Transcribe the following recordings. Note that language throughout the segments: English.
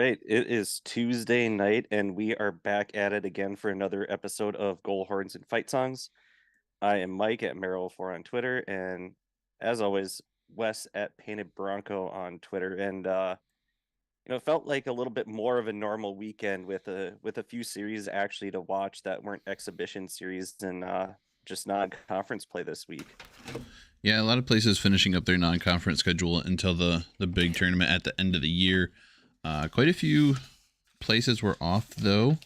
right, it is Tuesday night, and we are back at it again for another episode of Goal Horns and Fight Songs. I am Mike at Merrill4 on Twitter, and as always, Wes at Painted Bronco on Twitter. And it felt like a little bit more of a normal weekend with a few series actually to watch that weren't exhibition series and just non-conference play this week. Yeah, a lot of places finishing up their non-conference schedule until the big tournament at the end of the year. Quite a few places were off, though,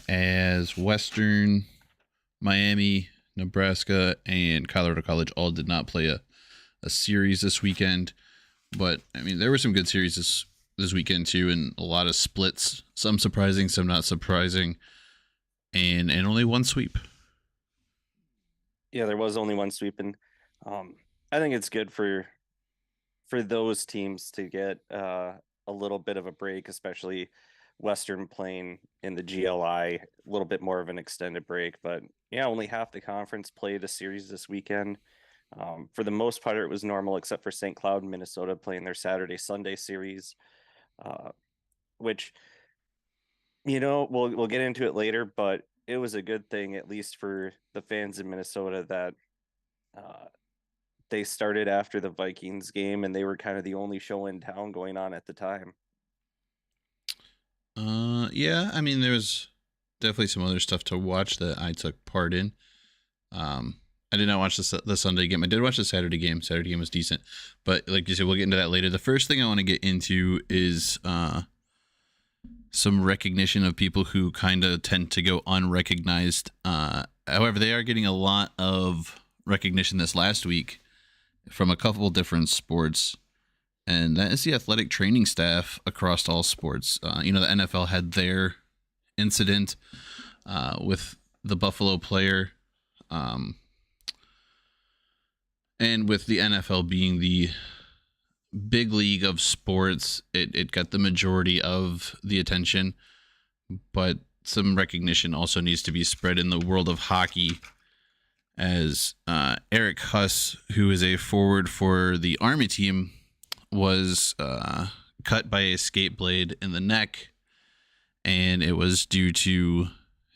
as Western, Miami, Nebraska, and Colorado College all did not play a series this weekend. But, I mean, there were some good series this weekend, too, and a lot of splits. Some surprising, some not surprising, and only one sweep. Yeah, there was only one sweep, and I think it's good for those teams to get a little bit of a break, especially Western playing in the GLI, a little bit more of an extended break. But yeah, only half the conference played a series this weekend. For the most part, it was normal, except for St. Cloud and Minnesota playing their Saturday-Sunday series, which we'll get into it later, but it was a good thing, at least for the fans in Minnesota, that they started after the Vikings game, and they were kind of the only show in town going on at the time. Yeah, I mean, there was definitely some other stuff to watch that I took part in. I did not watch the Sunday game. I did watch the Saturday game. Saturday game was decent, but like you said, we'll get into that later. The first thing I want to get into is some recognition of people who kind of tend to go unrecognized. However, they are getting a lot of recognition this last week from a couple different sports, and that is the athletic training staff across all sports. The NFL had their incident with the Buffalo player, and with the NFL being the big league of sports, it got the majority of the attention, but some recognition also needs to be spread in the world of hockey, as Eric Huss, who is a forward for the Army team, was cut by a skate blade in the neck, and it was due to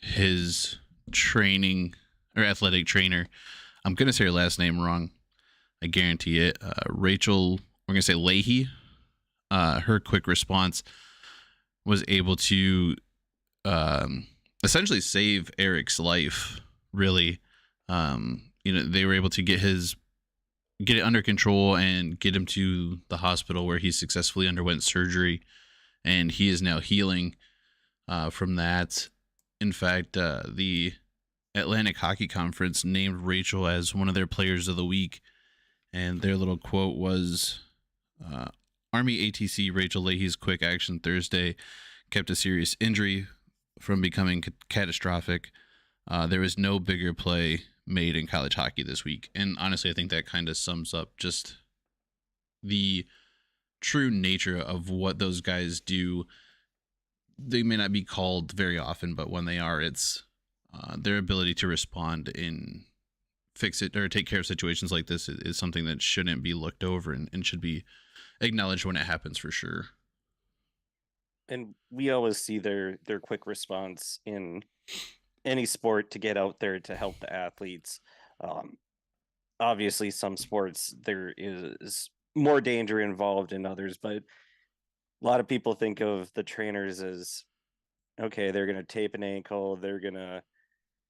his training or athletic trainer. I'm going to say her last name wrong. I guarantee it. Rachel, we're going to say Leahy. Her quick response was able to essentially save Eric's life, really. They were able to get it under control and get him to the hospital, where he successfully underwent surgery, and he is now healing from that. In fact, the Atlantic Hockey Conference named Rachel as one of their players of the week, and their little quote was, Army ATC Rachel Leahy's quick action Thursday kept a serious injury from becoming catastrophic. There was no bigger play made in college hockey this week. And honestly, I think that kind of sums up just the true nature of what those guys do. They may not be called very often, but when they are, it's their ability to respond and fix it or take care of situations like this is something that shouldn't be looked over and should be acknowledged when it happens, for sure. And we always see their quick response in any sport to get out there to help the athletes. Obviously, some sports there is more danger involved in others, but a lot of people think of the trainers as, okay, they're going to tape an ankle. They're going to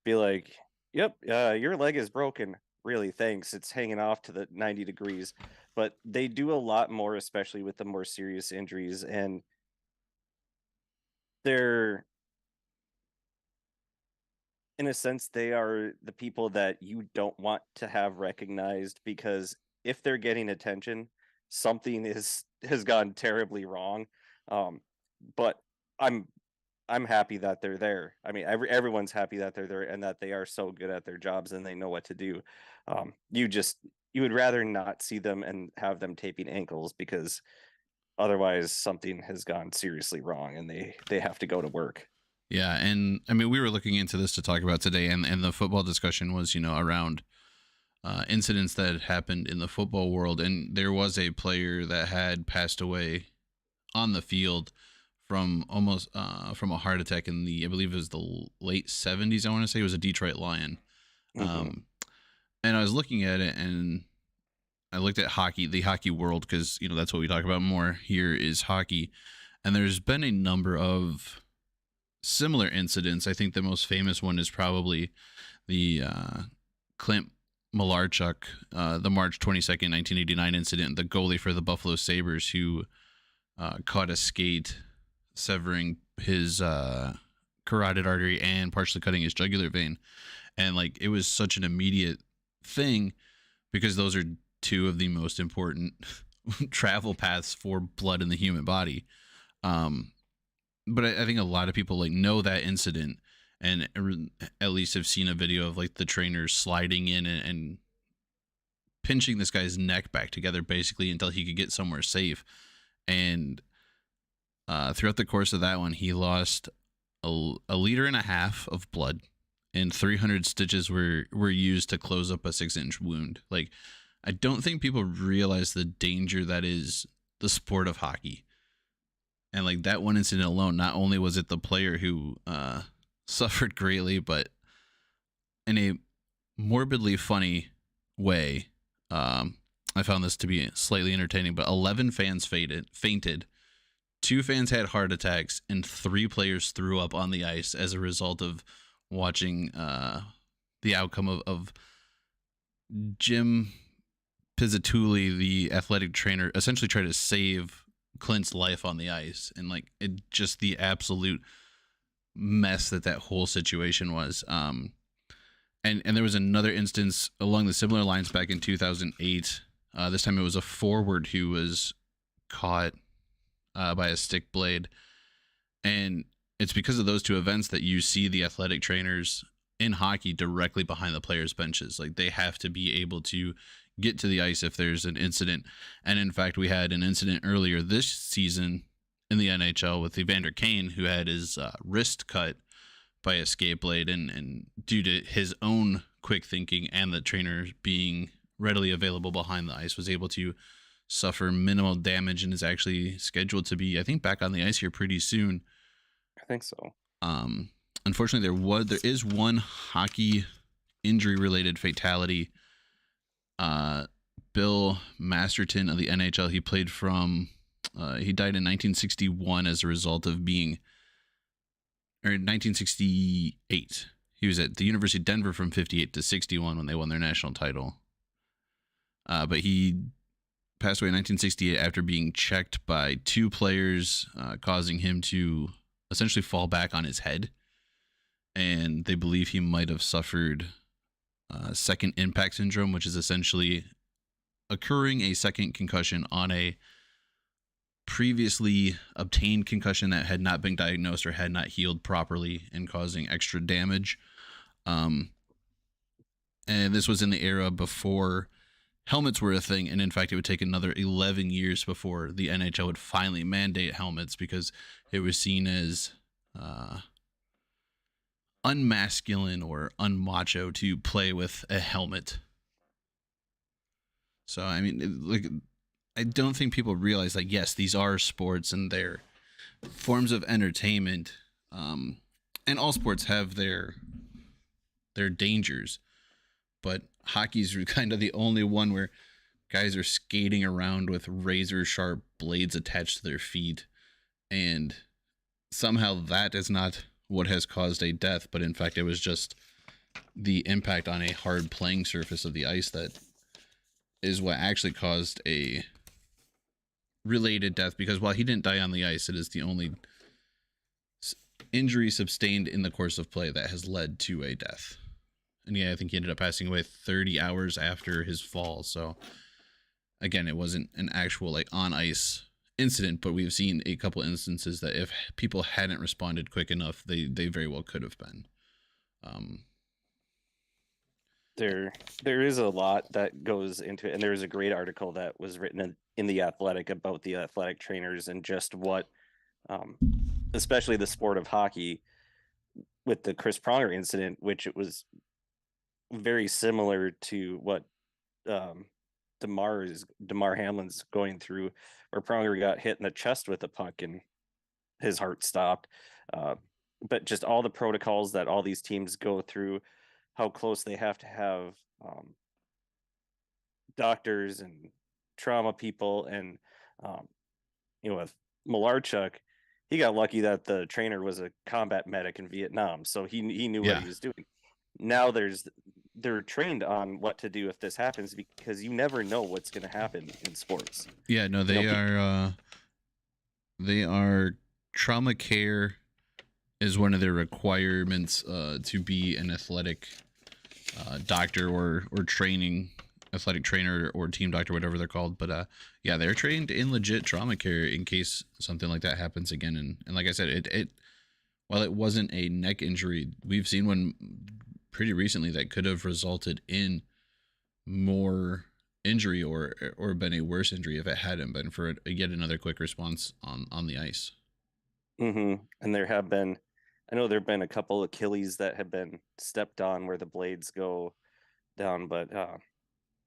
be like, yep, your leg is broken. Really, thanks. It's hanging off to the 90 degrees. But they do a lot more, especially with the more serious injuries. And they're, in a sense, they are the people that you don't want to have recognized, because if they're getting attention, something has gone terribly wrong. But I'm happy that they're there. I mean, everyone's happy that they're there and that they are so good at their jobs and they know what to do. You would rather not see them and have them taping ankles, because otherwise something has gone seriously wrong and they have to go to work. Yeah, and I mean, we were looking into this to talk about today, and the football discussion was, around incidents that had happened in the football world, and there was a player that had passed away on the field from almost from a heart attack in the, I believe it was the late 70s. I want to say it was a Detroit Lion. Hmm. Um, and I was looking at it, and I looked at hockey, the hockey world, because that's what we talk about more here is hockey. And there's been a number of similar incidents. I think the most famous one is probably the Clint Malarchuk, the March 22nd, 1989 incident, the goalie for the Buffalo Sabres who caught a skate, severing his carotid artery and partially cutting his jugular vein. And like it was such an immediate thing because those are two of the most important travel paths for blood in the human body. Um, but I think a lot of people like know that incident and at least have seen a video of like the trainers sliding in and pinching this guy's neck back together basically until he could get somewhere safe. And throughout the course of that one, he lost a liter and a half of blood, and 300 stitches were used to close up a 6-inch wound. Like, I don't think people realize the danger that is the sport of hockey. And like that one incident alone, not only was it the player who suffered greatly, but in a morbidly funny way, I found this to be slightly entertaining. But 11 fans fainted, 2 fans had heart attacks, and 3 players threw up on the ice as a result of watching the outcome of Jim Pizzatulli, the athletic trainer, essentially try to save Clint's life on the ice. And like it just the absolute mess that whole situation was. And there was another instance along the similar lines back in 2008. This time it was a forward who was caught by a stick blade. And it's because of those 2 events that you see the athletic trainers in hockey directly behind the players' benches. Like they have to be able to get to the ice if there's an incident. And in fact, we had an incident earlier this season in the NHL with Evander Kane, who had his wrist cut by a skate blade, and due to his own quick thinking and the trainer being readily available behind the ice, was able to suffer minimal damage and is actually scheduled to be, I think, back on the ice here pretty soon. I think so. Unfortunately, there is one hockey injury related fatality. Bill Masterton of the NHL, he played from he died in 1961 as a result of being, or 1968. He was at the University of Denver from 58 to 61 when they won their national title. But he passed away in 1968 after being checked by 2 players, causing him to essentially fall back on his head. And they believe he might have suffered second impact syndrome, which is essentially occurring a second concussion on a previously obtained concussion that had not been diagnosed or had not healed properly and causing extra damage. And this was in the era before helmets were a thing. And in fact, it would take another 11 years before the NHL would finally mandate helmets because it was seen as unmasculine or unmacho to play with a helmet. So, I mean, like, I don't think people realize, like, yes, these are sports and they're forms of entertainment. And all sports have their dangers, but hockey's kind of the only one where guys are skating around with razor sharp blades attached to their feet, and somehow that is not what has caused a death, but in fact it was just the impact on a hard playing surface of the ice that is what actually caused a related death, because while he didn't die on the ice, it is the only injury sustained in the course of play that has led to a death. And yeah, I think he ended up passing away 30 hours after his fall. So again, it wasn't an actual like on ice incident, but we've seen a couple instances that if people hadn't responded quick enough, they very well could have been. There is a lot that goes into it, and there is a great article that was written in the Athletic about the athletic trainers and just what, especially the sport of hockey, with the Chris Pronger incident, which it was very similar to what Damar Hamlin's going through, where Pronger got hit in the chest with a puck and his heart stopped. Uh, but just all the protocols that all these teams go through, how close they have to have doctors and trauma people, and um, with Malarchuk, he got lucky that the trainer was a combat medic in Vietnam, so he knew what Yeah. he was doing. Now they're trained on what to do if this happens, because you never know what's going to happen in sports. Yeah, no, You know, they are trauma care is one of their requirements to be an athletic doctor or training athletic trainer or team doctor, whatever they're called. But yeah, they're trained in legit trauma care in case something like that happens again. And like I said, it while it wasn't a neck injury, we've seen one pretty recently that could have resulted in more injury or been a worse injury if it hadn't been for yet another quick response on the ice. and I know there have been a couple Achilles that have been stepped on where the blades go down, but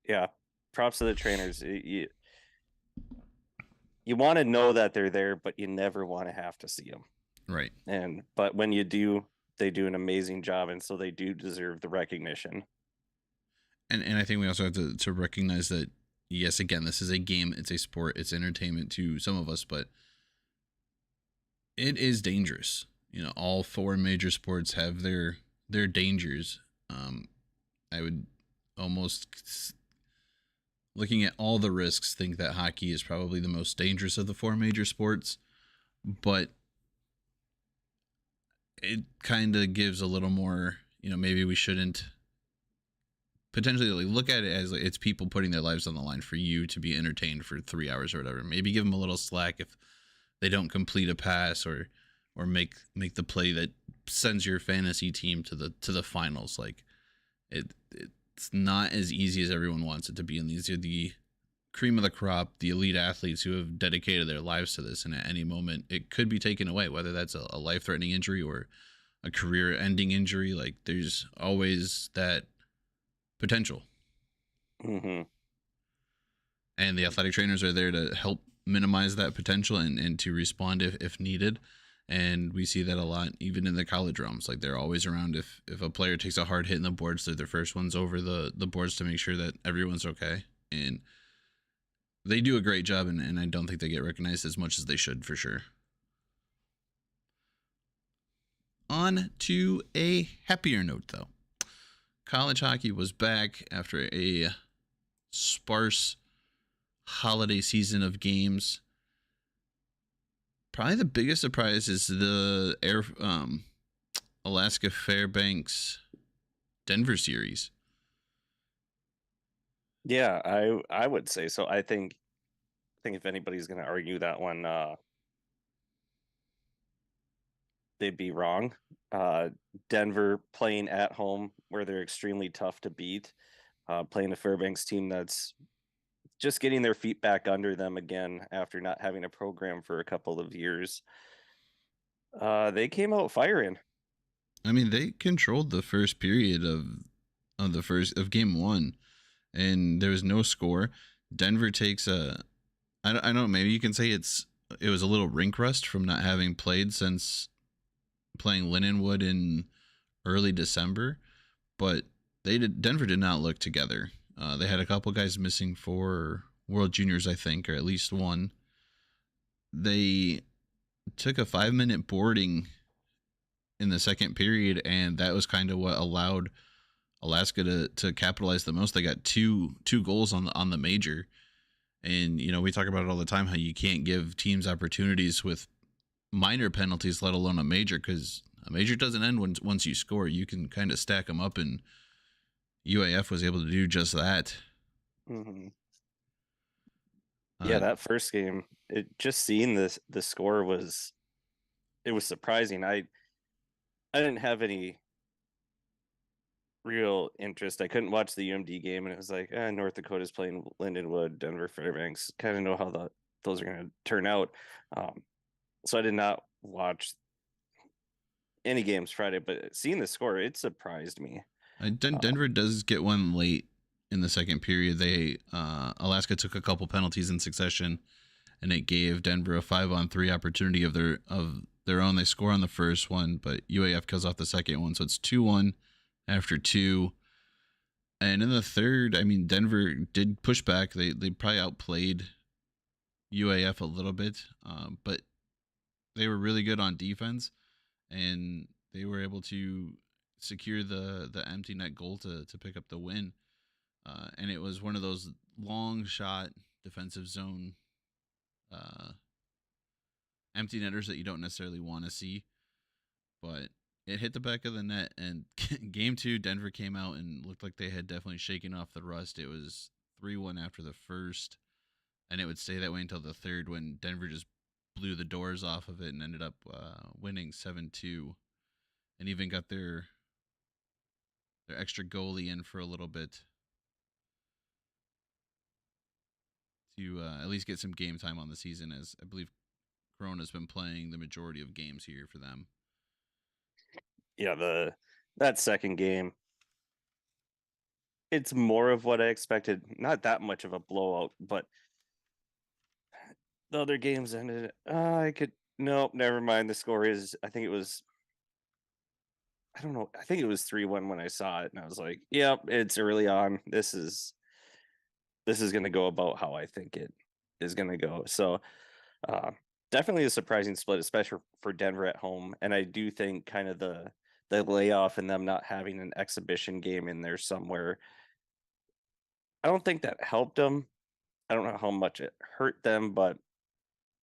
yeah, props to the trainers. You want to know that they're there, but you never want to have to see them. Right. But when you do, they do an amazing job, and so they do deserve the recognition. And I think we also have to recognize that yes, again, this is a game, it's a sport, it's entertainment to some of us, but it is dangerous. You know, all four major sports have their dangers. I would almost, looking at all the risks, think that hockey is probably the most dangerous of the four major sports, but it kind of gives a little more, you know, maybe we shouldn't potentially like, look at it as like, it's people putting their lives on the line for you to be entertained for 3 hours or whatever. Maybe give them a little slack if they don't complete a pass or make the play that sends your fantasy team to the finals. Like it's not as easy as everyone wants it to be, and these are the cream of the crop, the elite athletes who have dedicated their lives to this, and at any moment it could be taken away, whether that's a life-threatening injury or a career-ending injury. Like there's always that potential. Mm-hmm. And the athletic trainers are there to help minimize that potential and to respond if needed. And we see that a lot even in the college realms. Like they're always around if a player takes a hard hit in the boards, they're the first ones over the boards to make sure that everyone's okay. And they do a great job, and I don't think they get recognized as much as they should, for sure. On to a happier note, though. College hockey was back after a sparse holiday season of games. Probably the biggest surprise is the Alaska Fairbanks Denver series. Yeah, I would say so. I think if anybody's going to argue that one, they'd be wrong. Denver playing at home where they're extremely tough to beat, playing a Fairbanks team that's just getting their feet back under them again after not having a program for a couple of years. They came out firing. I mean, they controlled the first period of game one, and there was no score. Denver takes I don't know, maybe you can say it was a little rink rust from not having played since playing Lindenwood in early December, but Denver did not look together. They had a couple guys missing for World Juniors, I think, or at least one. They took a 5-minute boarding in the second period, and that was kind of what allowed Alaska to capitalize the most. They got two goals on the major, and you know we talk about it all the time how you can't give teams opportunities with minor penalties, let alone a major, because a major doesn't end once you score. You can kind of stack them up, and UAF was able to do just that. Mm-hmm. Yeah, Uh, that first game, just seeing the score it was surprising. I didn't have any real interest. I couldn't watch the UMD game, and it was like, North Dakota's playing Lindenwood, Denver Fairbanks. Kind of know how those are going to turn out. Um, so I did not watch any games Friday, but seeing the score, it surprised me. Denver does get one late in the second period. They Alaska took a couple penalties in succession, and it gave Denver a 5-on-3 opportunity of their own. They score on the first one, but UAF kills off the second one, so it's 2-1 after two. And in the third, I mean, Denver did push back. They probably outplayed UAF a little bit, but they were really good on defense, and they were able to secure the empty net goal to pick up the win. And it was one of those long shot defensive zone uh, empty netters that you don't necessarily want to see, but it hit the back of the net. And game two, Denver came out and looked like they had definitely shaken off the rust. It was 3-1 after the first, and it would stay that way until the third when Denver just blew the doors off of it and ended up winning 7-2, and even got their extra goalie in for a little bit to at least get some game time on the season, as I believe Corona's been playing the majority of games here for them. Yeah, that second game, it's more of what I expected. Not that much of a blowout, but the other games ended. I could nope, never mind. The score is I think it was I don't know. I think it was 3-1 when I saw it, and I was like, "Yep, it's early on. This is going to go about how I think it is going to go." So, uh, definitely a surprising split, especially for Denver at home. And I do think kind of the layoff and them not having an exhibition game in there somewhere. I don't think that helped them. I don't know how much it hurt them, but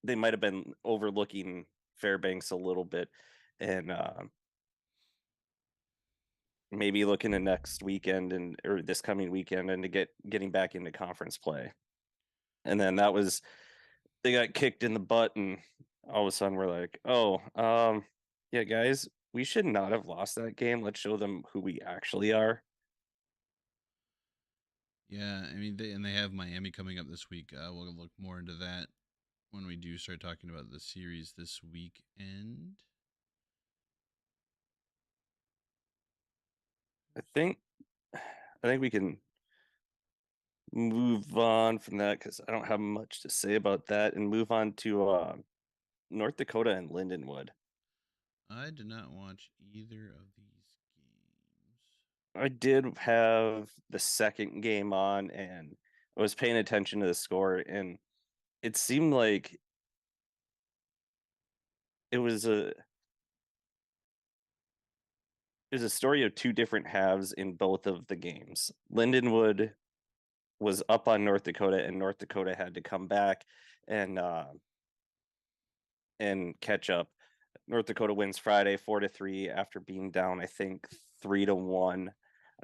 they might have been overlooking Fairbanks a little bit, and maybe looking at next weekend and or this coming weekend and to getting back into conference play. And then that was they got kicked in the butt, and all of a sudden we're like, "Oh, yeah, guys, we should not have lost that game. Let's show them who we actually are." Yeah, I mean, they have Miami coming up this week. We'll look more into that when we do start talking about the series this weekend. I think we can move on from that because I don't have much to say about that, and move on to North Dakota and Lindenwood. I did not watch either of these games. I did have the second game on, and I was paying attention to the score, and it seemed like it was a it was a story of two different halves in both of the games. Lindenwood was up on North Dakota, and North Dakota had to come back and catch up. North Dakota wins Friday 4-3 after being down, I think 3-1. I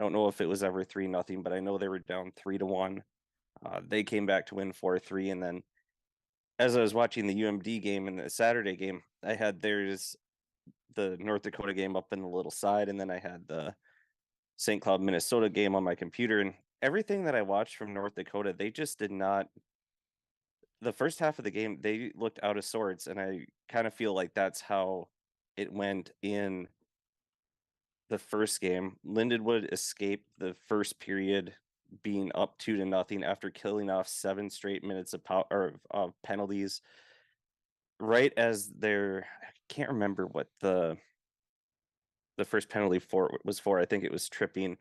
don't know if it was ever 3-0, but I know they were down 3-1. They came back to win 4-3, and then as I was watching the UMD game and the Saturday game, I had there's the North Dakota game up in the little side, and then I had the St. Cloud, Minnesota game on my computer, and everything that I watched from North Dakota, they just did not the first half of the game, they looked out of sorts, and I kind of feel like that's how it went in the first game. Lindenwood escaped the first period being up 2-0 after killing off 7 straight minutes of power or of penalties. Right as their I can't remember what the first penalty for was for. I think it was tripping.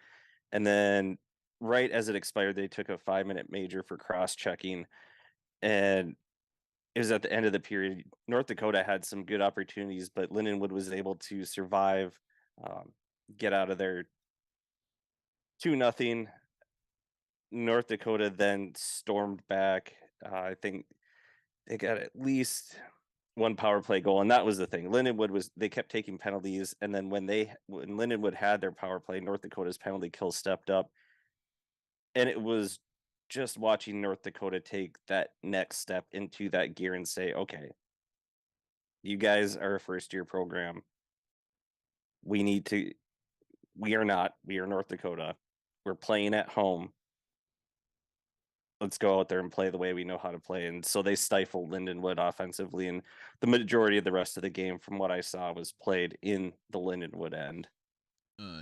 And then right as it expired, they took a 5-minute major for cross-checking, and it was at the end of the period. North Dakota had some good opportunities, but Lindenwood was able to survive, um, get out of there 2-0. North Dakota then stormed back. I think they got at least one power play goal, and that was the thing. Lindenwood was they kept taking penalties, and then when Lindenwood had their power play, North Dakota's penalty kill stepped up, and it was just watching North Dakota take that next step into that gear and say, "Okay, you guys are a first year program. We need to. We are not. We are North Dakota. We're playing at home. Let's go out there and play the way we know how to play." And so they stifled Lindenwood offensively, and the majority of the rest of the game, from what I saw, was played in the Lindenwood end.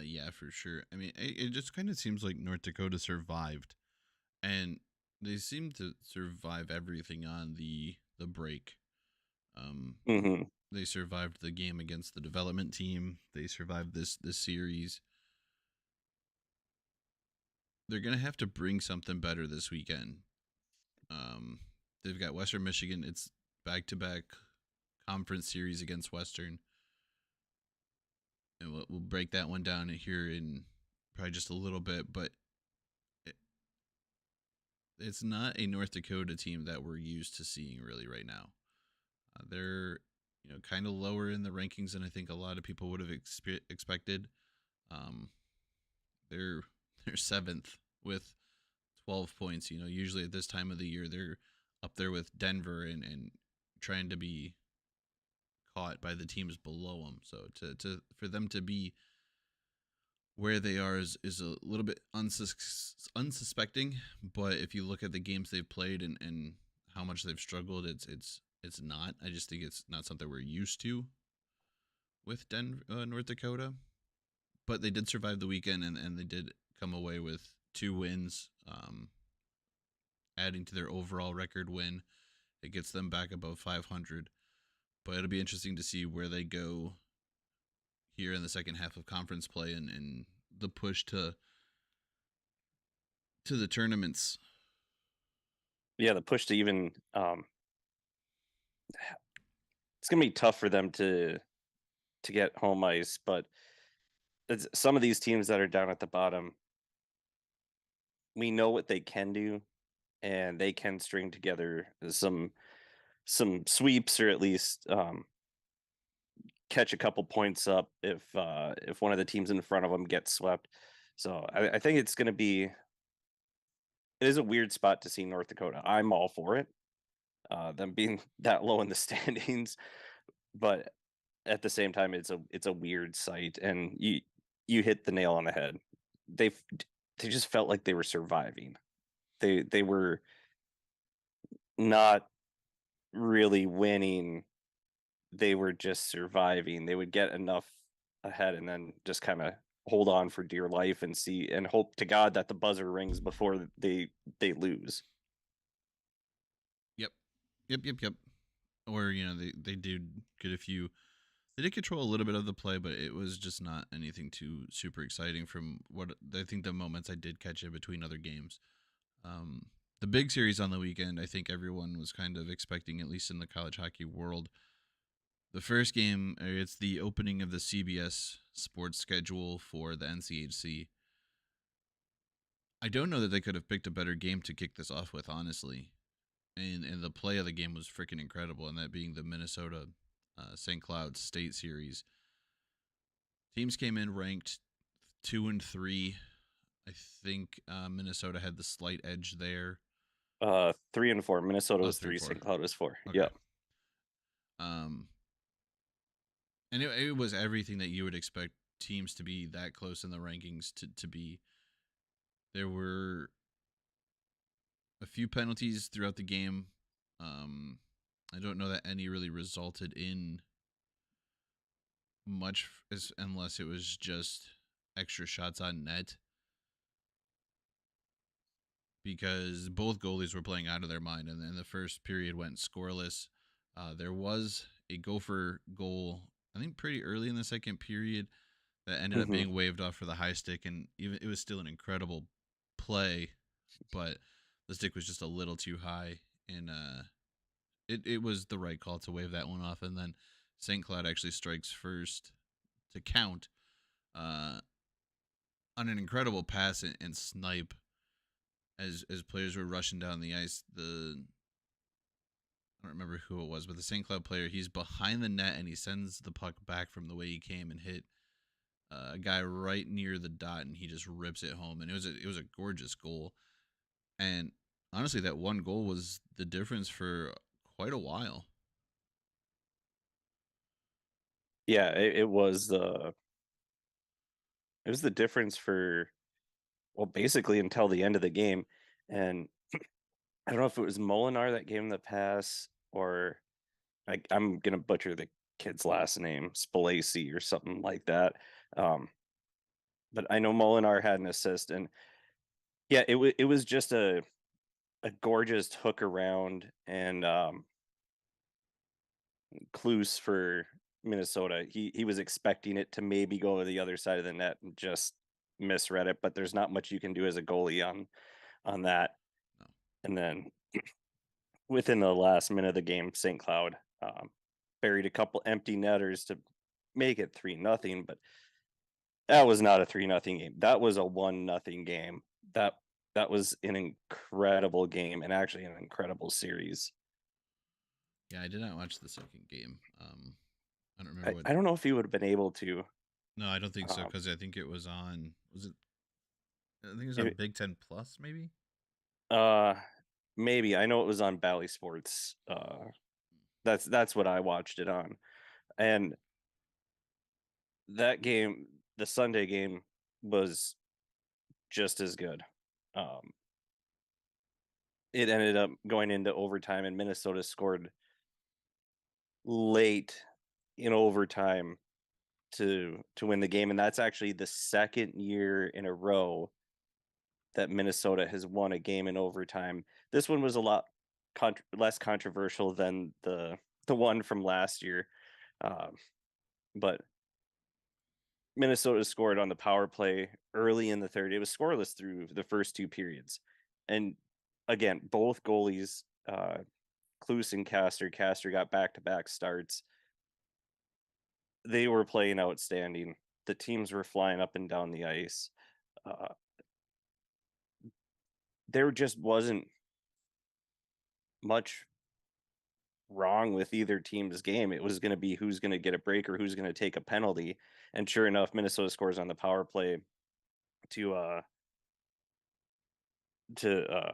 Yeah, for sure. I mean, it just kind of seems like North Dakota survived, and they seem to survive everything on the break. Um, Hmm. they survived the game against the development team. They survived this series. They're gonna have to bring something better this weekend. Um, they've got Western Michigan. It's back to back conference series against Western, and we'll break that one down here in probably just a little bit. But it, it's not a North Dakota team that we're used to seeing really right now. They're kind of lower in the rankings than I think a lot of people would have expected. Um, they're they're seventh with 12 points. Usually at this time of the year they're up there with Denver and trying to be caught by the teams below them. So to for them to be where they are is a little bit unsuspecting. But if you look at the games they've played and how much they've struggled, it's not. I just think it's not something we're used to with North Dakota. But they did survive the weekend and they did come away with 2 wins, adding to their overall record win. It gets them back above 500. But it'll be interesting to see where they go here in the second half of conference play and the push to the tournaments. Yeah, the push to even it's gonna be tough for them to get home ice, but some of these teams that are down at the bottom, we know what they can do, and they can string together some sweeps or at least catch a couple points up if one of the teams in front of them gets swept. So I think it's going to be it is a weird spot to see North Dakota. I'm all for it, them being that low in the standings, but at the same time, it's a weird sight, and you hit the nail on the head. They they just felt like they were surviving. They were not really winning. They were just surviving. They would get enough ahead and then just kind of hold on for dear life and see and hope to God that the buzzer rings before they lose. Yep. Yep. Or they did get a few. They did control a little bit of the play, but it was just not anything too super exciting from what I think the moments I did catch it between other games. Um, the big series on the weekend, I think everyone was kind of expecting, at least in the college hockey world. The first game, it's the opening of the CBS sports schedule for the NCHC. I don't know that they could have picked a better game to kick this off with, honestly. And the play of the game was freaking incredible, and that being the Minnesota St. Cloud State Series. Teams came in ranked 2 and 3. I think Minnesota had the slight edge there. 3 and 4. Minnesota Oh, was three, three. four. St. Cloud was four. Okay. Yep. Um, and it was everything that you would expect teams to be that close in the rankings to be. There were a few penalties throughout the game. Um, I don't know that any really resulted in much unless it was just extra shots on net because both goalies were playing out of their mind, and then the first period went scoreless. There was a Gopher goal, I think, pretty early in the second period that ended up Hmm. being waved off for the high stick, and even it was still an incredible play, but the stick was just a little too high, and it was the right call to wave that one off, and then St. Cloud actually strikes first to count uh, on an incredible pass and snipe as players were rushing down the ice. I don't remember who it was, but the St. Cloud player, he's behind the net and he sends the puck back from the way he came and hit a guy right near the dot, and he just rips it home. And it was a gorgeous goal. And honestly, that one goal was the difference for quite a while. Yeah, it was the difference for well basically until the end of the game, and I don't know if it was Molinar that gave him the pass or I'm gonna butcher the kid's last name, Spalacy or something like that. Um, but I know Molinar had an assist, and yeah, it was just a gorgeous hook around, and Klose for Minnesota. He was expecting it to maybe go to the other side of the net and just misread it, but there's not much you can do as a goalie on that. No. And then within the last minute of the game, St. Cloud buried a couple empty netters to make it 3-0, but that was not a 3-0 game. That was a 1-0 game. That that was an incredible game and actually an incredible series. Yeah, I did not watch the second game. I don't remember I, what. I don't know if he would have been able to. No, I don't think so Um, because I think it was on. Was it? I think it was on it, Big Ten Plus, maybe. uh, maybe I know it was on Bally Sports. That's what I watched it on, and that game, the Sunday game, was just as good. Um, it ended up going into overtime, and Minnesota scored late in overtime to win the game, and that's actually the second year in a row that Minnesota has won a game in overtime. This one was a lot less controversial than the one from last year, um, but Minnesota scored on the power play early in the third. It was scoreless through the first two periods, and again, both goalies, Kluse and Castor got back to back starts. They were playing outstanding. The teams were flying up and down the ice. Uh, there just wasn't much wrong with either team's game. It was going to be who's going to get a break or who's going to take a penalty. And sure enough, Minnesota scores on the power play to uh to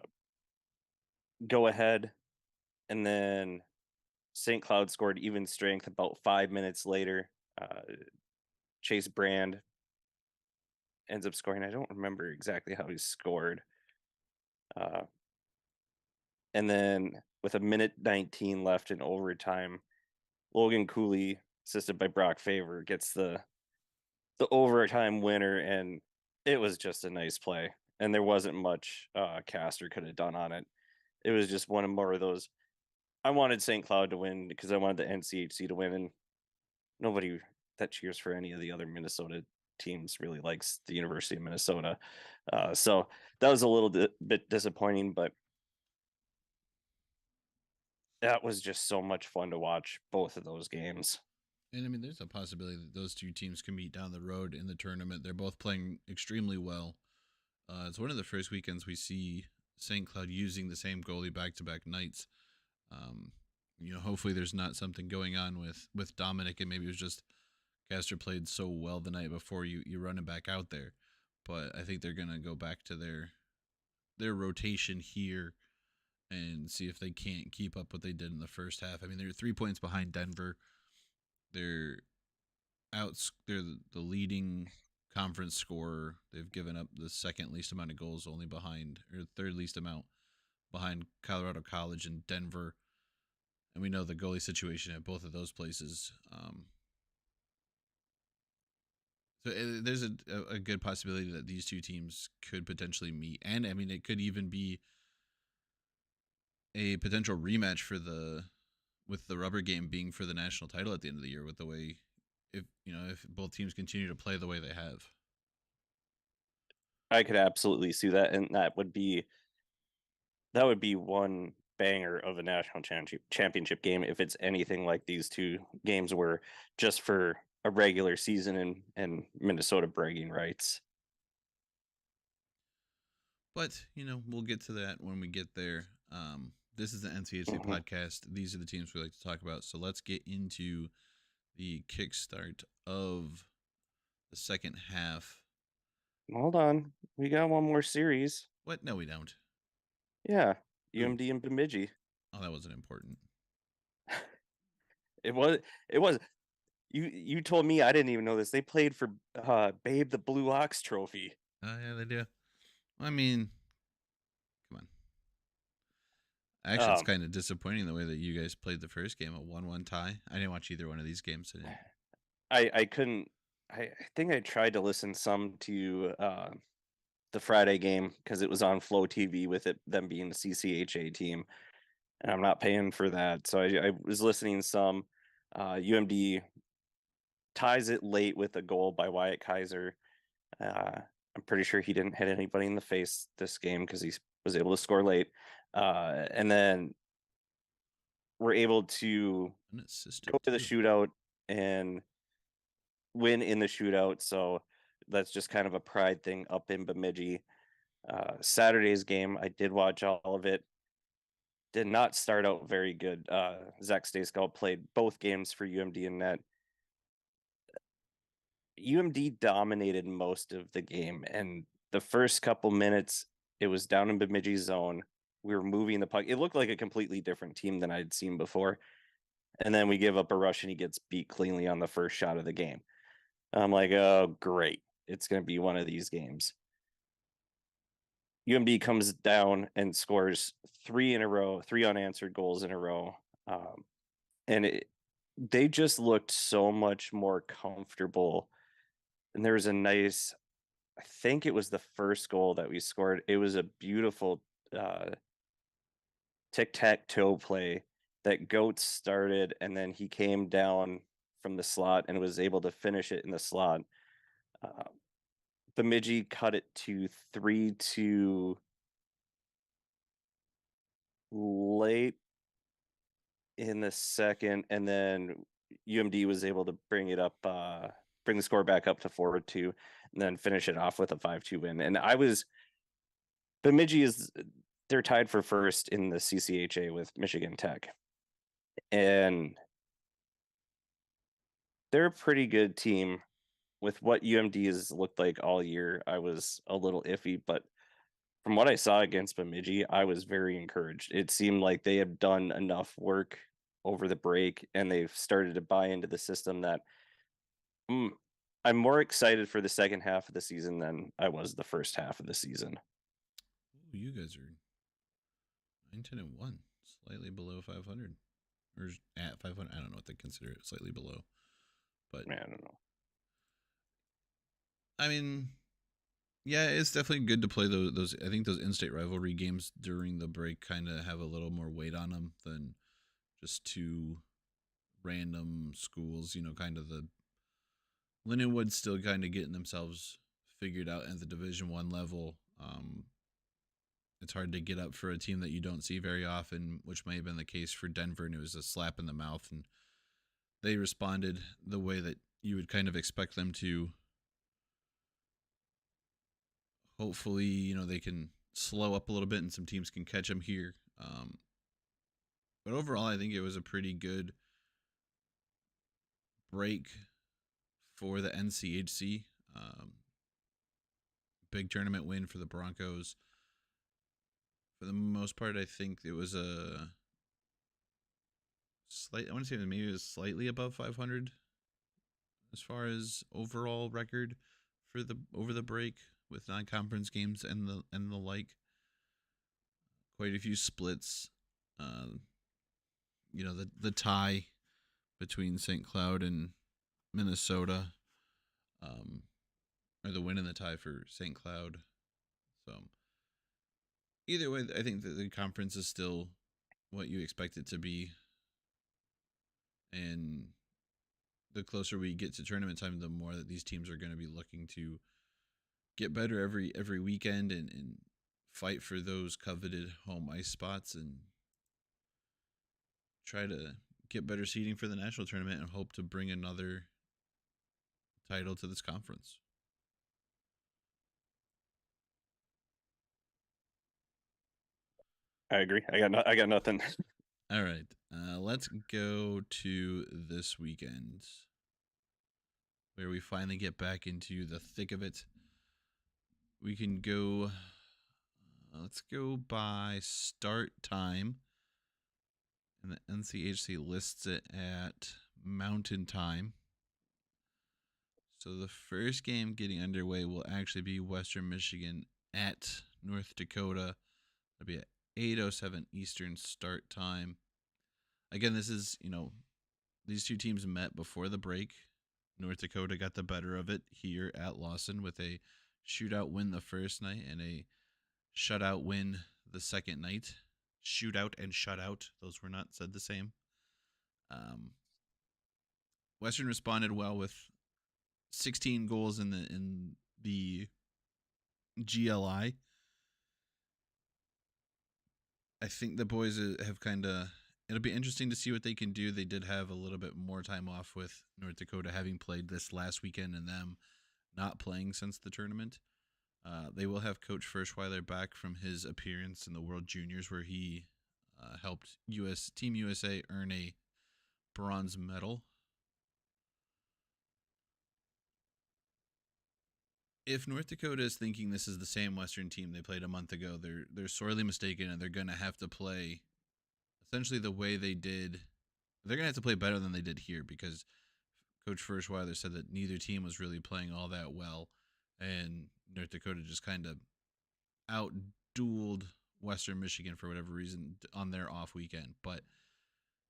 go ahead, and then St. Cloud scored even strength about 5 minutes later. Chase Brand ends up scoring. I don't remember exactly how he scored. Uh, and then with a minute 19 left in overtime, Logan Cooley, assisted by Brock Favor, gets the overtime winner, and it was just a nice play. And there wasn't much Caster could have done on it. It was just one of more of those. I wanted St. Cloud to win because I wanted the NCHC to win, and nobody that cheers for any of the other Minnesota teams really likes the University of Minnesota. So that was a little bit disappointing, but that was just so much fun to watch both of those games. And I mean, there's a possibility that those two teams can meet down the road in the tournament. They're both playing extremely well. It's one of the first weekends we see St. Cloud using the same goalie back to back nights. Um, hopefully there's not something going on with Dominic, and maybe it was just Castor played so well the night before you run him back out there. But I think they're gonna go back to their rotation here and see if they can't keep up what they did in the first half. I mean, they're 3 points behind Denver. They're they're the leading conference scorer. They've given up the second least amount of goals, only behind, or third least amount behind Colorado College and Denver. And we know the goalie situation at both of those places. So there's a good possibility that these two teams could potentially meet, and I mean it could even be a potential rematch for the with the rubber game being for the national title at the end of the year. With the way, if both teams continue to play the way they have. I could absolutely see that, and that would be one banger of a national championship game if it's anything like these two games were just for a regular season and Minnesota bragging rights. But we'll get to that when we get there. This is the NCHC Hmm. podcast. These are the teams we like to talk about. So let's get into the kickstart of the second half. Hold on, we got one more series. What? No, we don't. Yeah, Ooh, UMD and Bemidji. oh, that wasn't important. It was. It was. You told me I didn't even know this. They played for Babe the Blue Ox Trophy. Oh yeah, they do. I mean, come on. Actually, it's Um, kind of disappointing the way that you guys played the first game, a 1-1 tie. I didn't watch either one of these games. I didn't. I couldn't. I think I tried to listen some to the Friday game because it was on Flow TV with it them being the CCHA team, and I'm not paying for that. So I was listening some. UMD ties it late with a goal by Wyatt Kaiser. Uh, I'm pretty sure he didn't hit anybody in the face this game because he was able to score late. And then we're able to An go assisted to the too. shootout and win in the shootout. So that's just kind of a pride thing up in Bemidji. Saturday's game, I did watch all of it. Did not start out very good. Zach Stayskull played both games for UMD and net. UMD dominated most of the game, and the first couple minutes, it was down in Bemidji's zone. We were moving the puck. It looked like a completely different team than I'd seen before. And then we give up a rush, and he gets beat cleanly on the first shot of the game. I'm like, oh, great. It's going to be one of these games. UMD comes down and scores three in a row, three unanswered goals in a row. And they just looked so much more comfortable. And there was a nice, I think it was the first goal that we scored. It was a beautiful uh, tic tac toe play that Goats started, and then he came down from the slot and was able to finish it in the slot. Uh, Bemidji cut it to 3-2 late in the second, and then UMD was able to bring it up, bring the score back up to 4-2, and then finish it off with a 5-2 win. And Bemidji is they're tied for first in the CCHA with Michigan Tech, and they're a pretty good team. With what UMD has looked like all year, I was a little iffy, but from what I saw against Bemidji, I was very encouraged. It seemed like they have done enough work over the break and they've started to buy into the system that mm, I'm more excited for the second half of the season than I was the first half of the season. Ooh, you guys are 9-10-1, slightly below 500, or at 500. I don't know what they consider it, slightly below. But Man, I don't know. I mean, yeah, it's definitely good to play those. I think those in-state rivalry games during the break kind of have a little more weight on them than just two random schools. You know, kind of the Lindenwood still kind of getting themselves figured out at the Division One level. It's hard to get up for a team that you don't see very often, which may have been the case for Denver, and it was a slap in the mouth. And they responded the way that you would kind of expect them to. Hopefully, you know, they can slow up a little bit and some teams can catch them here. But overall, I think it was a pretty good break for the NCHC. Big tournament win for the Broncos. For the most part, I think it was a slight. I want to say maybe it was slightly above 500 as far as overall record for the over the break with non-conference games and the like. Quite a few splits. Uh, you know, the tie between St. Cloud and Minnesota, um, or the win and the tie for St. Cloud. So either way, I think that the conference is still what you expect it to be, and the closer we get to tournament time, the more that these teams are going to be looking to get better every weekend and fight for those coveted home ice spots and try to get better seeding for the national tournament and hope to bring another title to this conference. I agree. I got nothing. All right, let's go to this weekend where we finally get back into the thick of it. We can go. Let's go by start time, and the NCHC lists it at Mountain Time. So the first game getting underway will actually be Western Michigan at North Dakota. It'll be at 8:07 Eastern start time. Again, this is, you know, these two teams met before the break. North Dakota got the better of it here at Lawson with a shootout win the first night and a shutout win the second night. Shootout and shutout; those were not said the same. Um, Western responded well with 16 goals in the GLI. I think the boys have kind of. It'll be interesting to see what they can do. They did have a little bit more time off with North Dakota having played this last weekend and them not playing since the tournament. They will have Coach Ferschweiler back from his appearance in the World Juniors, where he helped Team USA earn a bronze medal. If North Dakota is thinking this is the same Western team they played a month ago, they're sorely mistaken, and they're going to have to play essentially the way they did. They're going to have to play better than they did here because Coach Ferschweiler said that neither team was really playing all that well, and North Dakota just kind of outdueled Western Michigan for whatever reason on their off weekend. But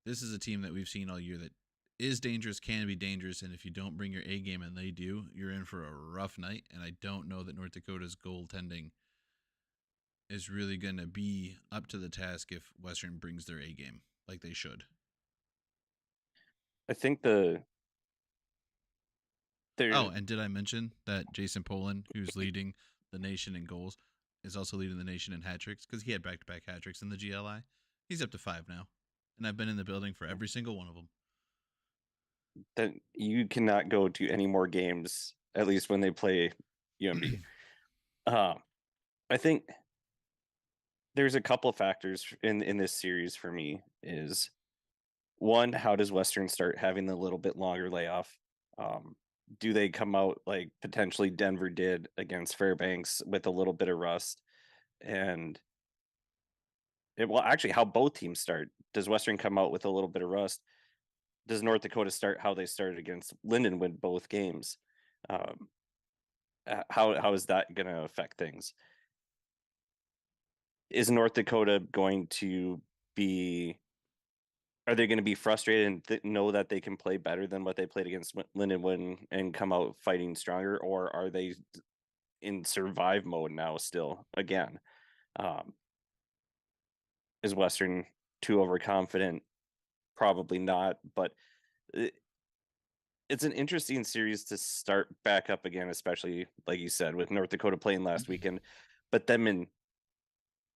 this is a team that we've seen all year that is dangerous, can be dangerous, and if you don't bring your A game and they do, you're in for a rough night. And I don't know that North Dakota's goaltending is really going to be up to the task if Western brings their A game like they should. I think Oh, there and did I mention that Jason Poland, who's leading the nation in goals, is also leading the nation in hat tricks because he had back-to-back hat tricks in the GLI. He's up to 5 now, and I've been in the building for every single one of them. that you cannot go to any more games, at least when they play UMD. I think there's a couple of factors in this series for me. Is one, how does Western start having the little bit longer layoff? Um, do they come out like potentially Denver did against Fairbanks with a little bit of rust? And well, actually, how both teams start. Does Western come out with a little bit of rust? Does North Dakota start how they started against Linden, win both games? Um, how is that going to affect things? Is North Dakota going to be? Are they going to be frustrated and know that they can play better than what they played against Linden and come out fighting stronger, or are they in survive mode now still again? Um, is Western too overconfident? Probably not, but it, it's an interesting series to start back up again, especially like you said, with North Dakota playing last weekend, but them in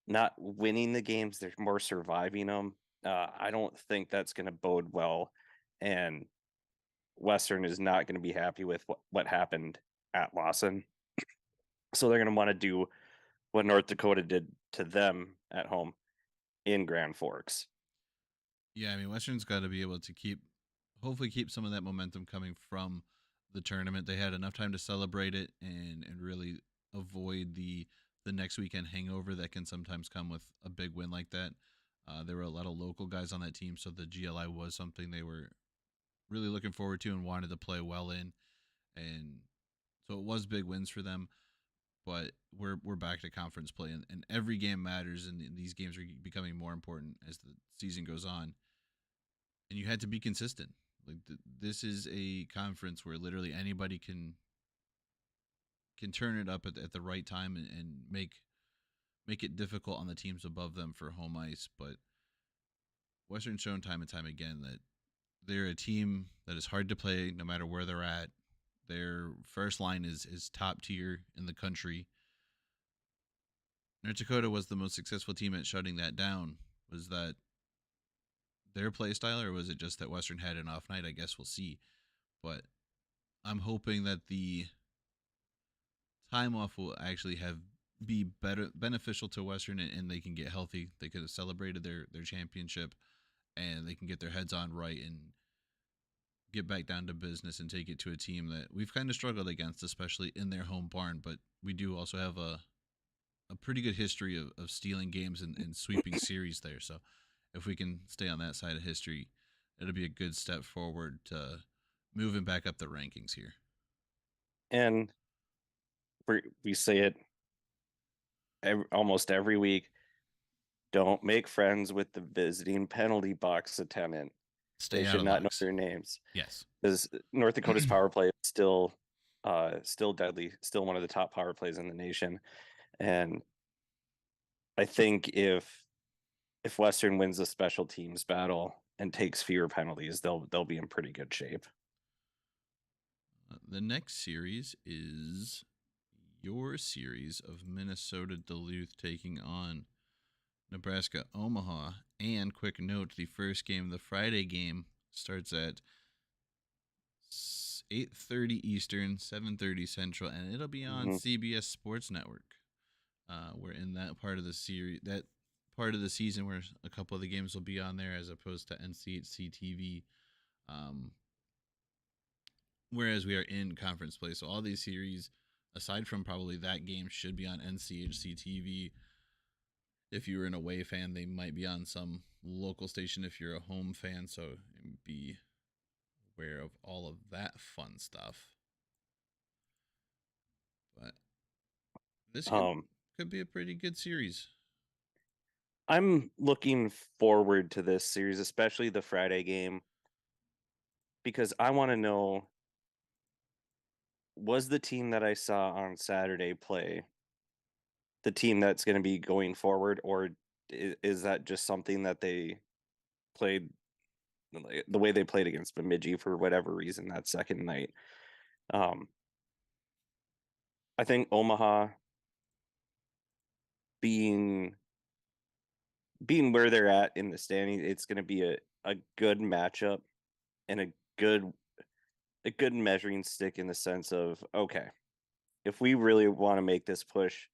not winning the games, they're more surviving them. I don't think that's going to bode well, and Western is not going to be happy with what happened at Lawson. So they're going to want to do what North Dakota did to them at home in Grand Forks. Yeah, I mean, Western's got to be able to hopefully keep some of that momentum coming from the tournament. They had enough time to celebrate it and really avoid the next weekend hangover that can sometimes come with a big win like that. There were a lot of local guys on that team, so the GLI was something they were really looking forward to and wanted to play well in, and so it was big wins for them. But we're back to conference play, and every game matters, and these games are becoming more important as the season goes on. And you had to be consistent. Like this is a conference where literally anybody can turn it up at the right time and make it difficult on the teams above them for home ice. But Western's shown time and time again that they're a team that is hard to play no matter where they're at. Their first line is top tier in the country. North Dakota was the most successful team at shutting that down. Was that their play style, or was it just that Western had an off night? I guess we'll see. But I'm hoping that the time off will actually have be better beneficial to Western, and they can get healthy. They could have celebrated their championship, and they can get their heads on right and get back down to business and take it to a team that we've kind of struggled against, especially in their home barn. But we do also have a pretty good history of stealing games and sweeping series there. So if we can stay on that side of history, it'll be a good step forward to moving back up the rankings here. And we say it almost every week. Don't make friends with the visiting penalty box attendant. Stay They out should of not know locks. their names Yes. because North Dakota's power play is still deadly, still one of the top power plays in the nation. And I think if Western wins the special teams battle and takes fewer penalties, they'll be in pretty good shape. The next series is your series of Minnesota Duluth taking on Nebraska Omaha. And quick note, the first game, the Friday game, starts at 8:30 Eastern, 7:30 Central, and it'll be on Hmm. CBS Sports Network. We're in that part of the series, that part of the season where a couple of the games will be on there as opposed to NCHC TV. Um, whereas we are in conference play, so all these series, aside from probably that game, should be on NCHC TV. If you're an away fan, they might be on some local station if you're a home fan, so be aware of all of that fun stuff. But this could Um, could be a pretty good series. I'm looking forward to this series, especially the Friday game, because I want to know, was the team that I saw on Saturday play the team that's going to be going forward, or is that just something that they played like, the way they played against Bemidji for whatever reason that second night? Um, I think Omaha being where they're at in the standing, it's going to be a good matchup and a good measuring stick in the sense of, okay, if we really want to make this push,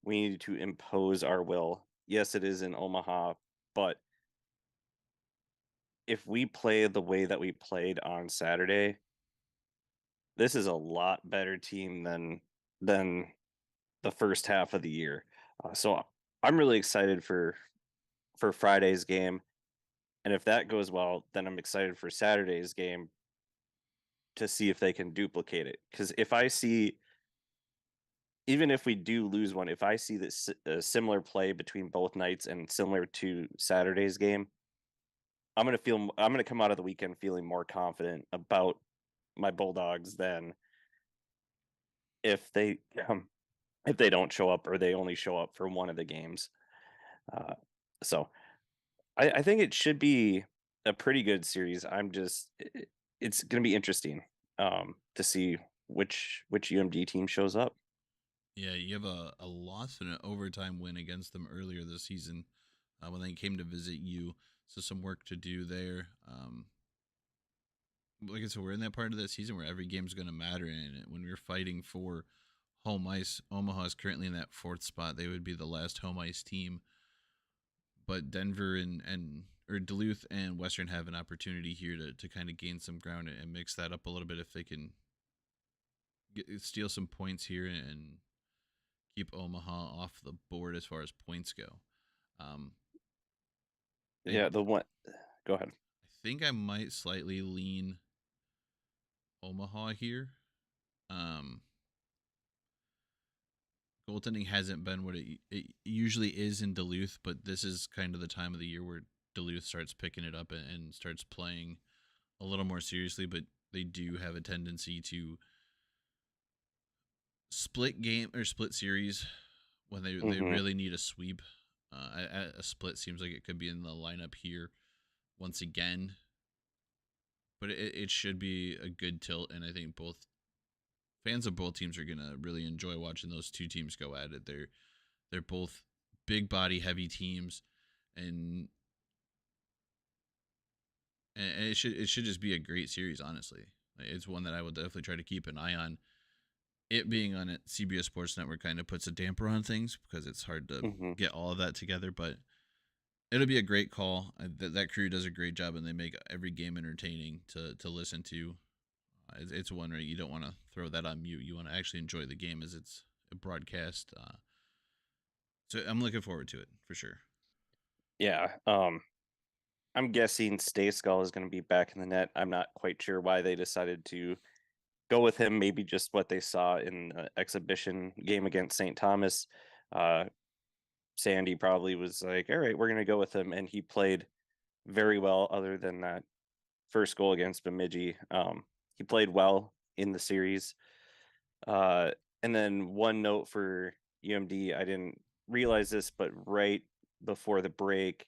we need to impose our will. Yes, it is in Omaha, but if we play the way that we played on Saturday, this is a lot better team than the first half of the year. So I'm really excited for Friday's game, and if that goes well, then I'm excited for Saturday's game to see if they can duplicate it. Because if I see, even if we do lose one, if I see this similar play between both nights and similar to Saturday's game, I'm gonna come out of the weekend feeling more confident about my Bulldogs than if they um, if they don't show up or they only show up for one of the games. Uh, so I think it should be a pretty good series. It's going to be interesting to see which UMD team shows up. Yeah, you have a loss and an overtime win against them earlier this season when they came to visit you. So some work to do there. Like I said, we're in that part of that season where every game's going to matter. And when we're fighting for home ice, Omaha is currently in that fourth spot. They would be the last home ice team. But Denver and or Duluth and Western have an opportunity here to kind of gain some ground and mix that up a little bit if they can steal some points here and keep Omaha off the board as far as points go. Um, I Yeah, the one. Go ahead. think I might slightly lean Omaha here. Um, Goaltending hasn't been what it usually is in Duluth, but this is kind of the time of the year where Duluth starts picking it up and starts playing a little more seriously. But they do have a tendency to split game or split series when they Hmm. really need a sweep. A split seems like it could be in the lineup here once again, but it should be a good tilt, and I think both fans of both teams are gonna really enjoy watching those two teams go at it. They're both big body heavy teams, and and it should just be a great series. Honestly, it's one that I will definitely try to keep an eye on. It being on it, CBS Sports Network kind of puts a damper on things because it's hard to Hmm. get all of that together, but it'll be a great call. That crew does a great job, and they make every game entertaining to listen to. It's one where you don't want to throw that on mute. You want to actually enjoy the game as it's a broadcast. So I'm looking forward to it for sure. Yeah. I'm guessing Stay Skull is going to be back in the net. I'm not quite sure why they decided to go with him. Maybe just what they saw in the exhibition game against St. Thomas. Uh, Sandy probably was like, "All right, we're going to go with him," and he played very well. Other than that first goal against Bemidji. He played well in the series. Uh, and then one note for UMD, I didn't realize this, but right before the break,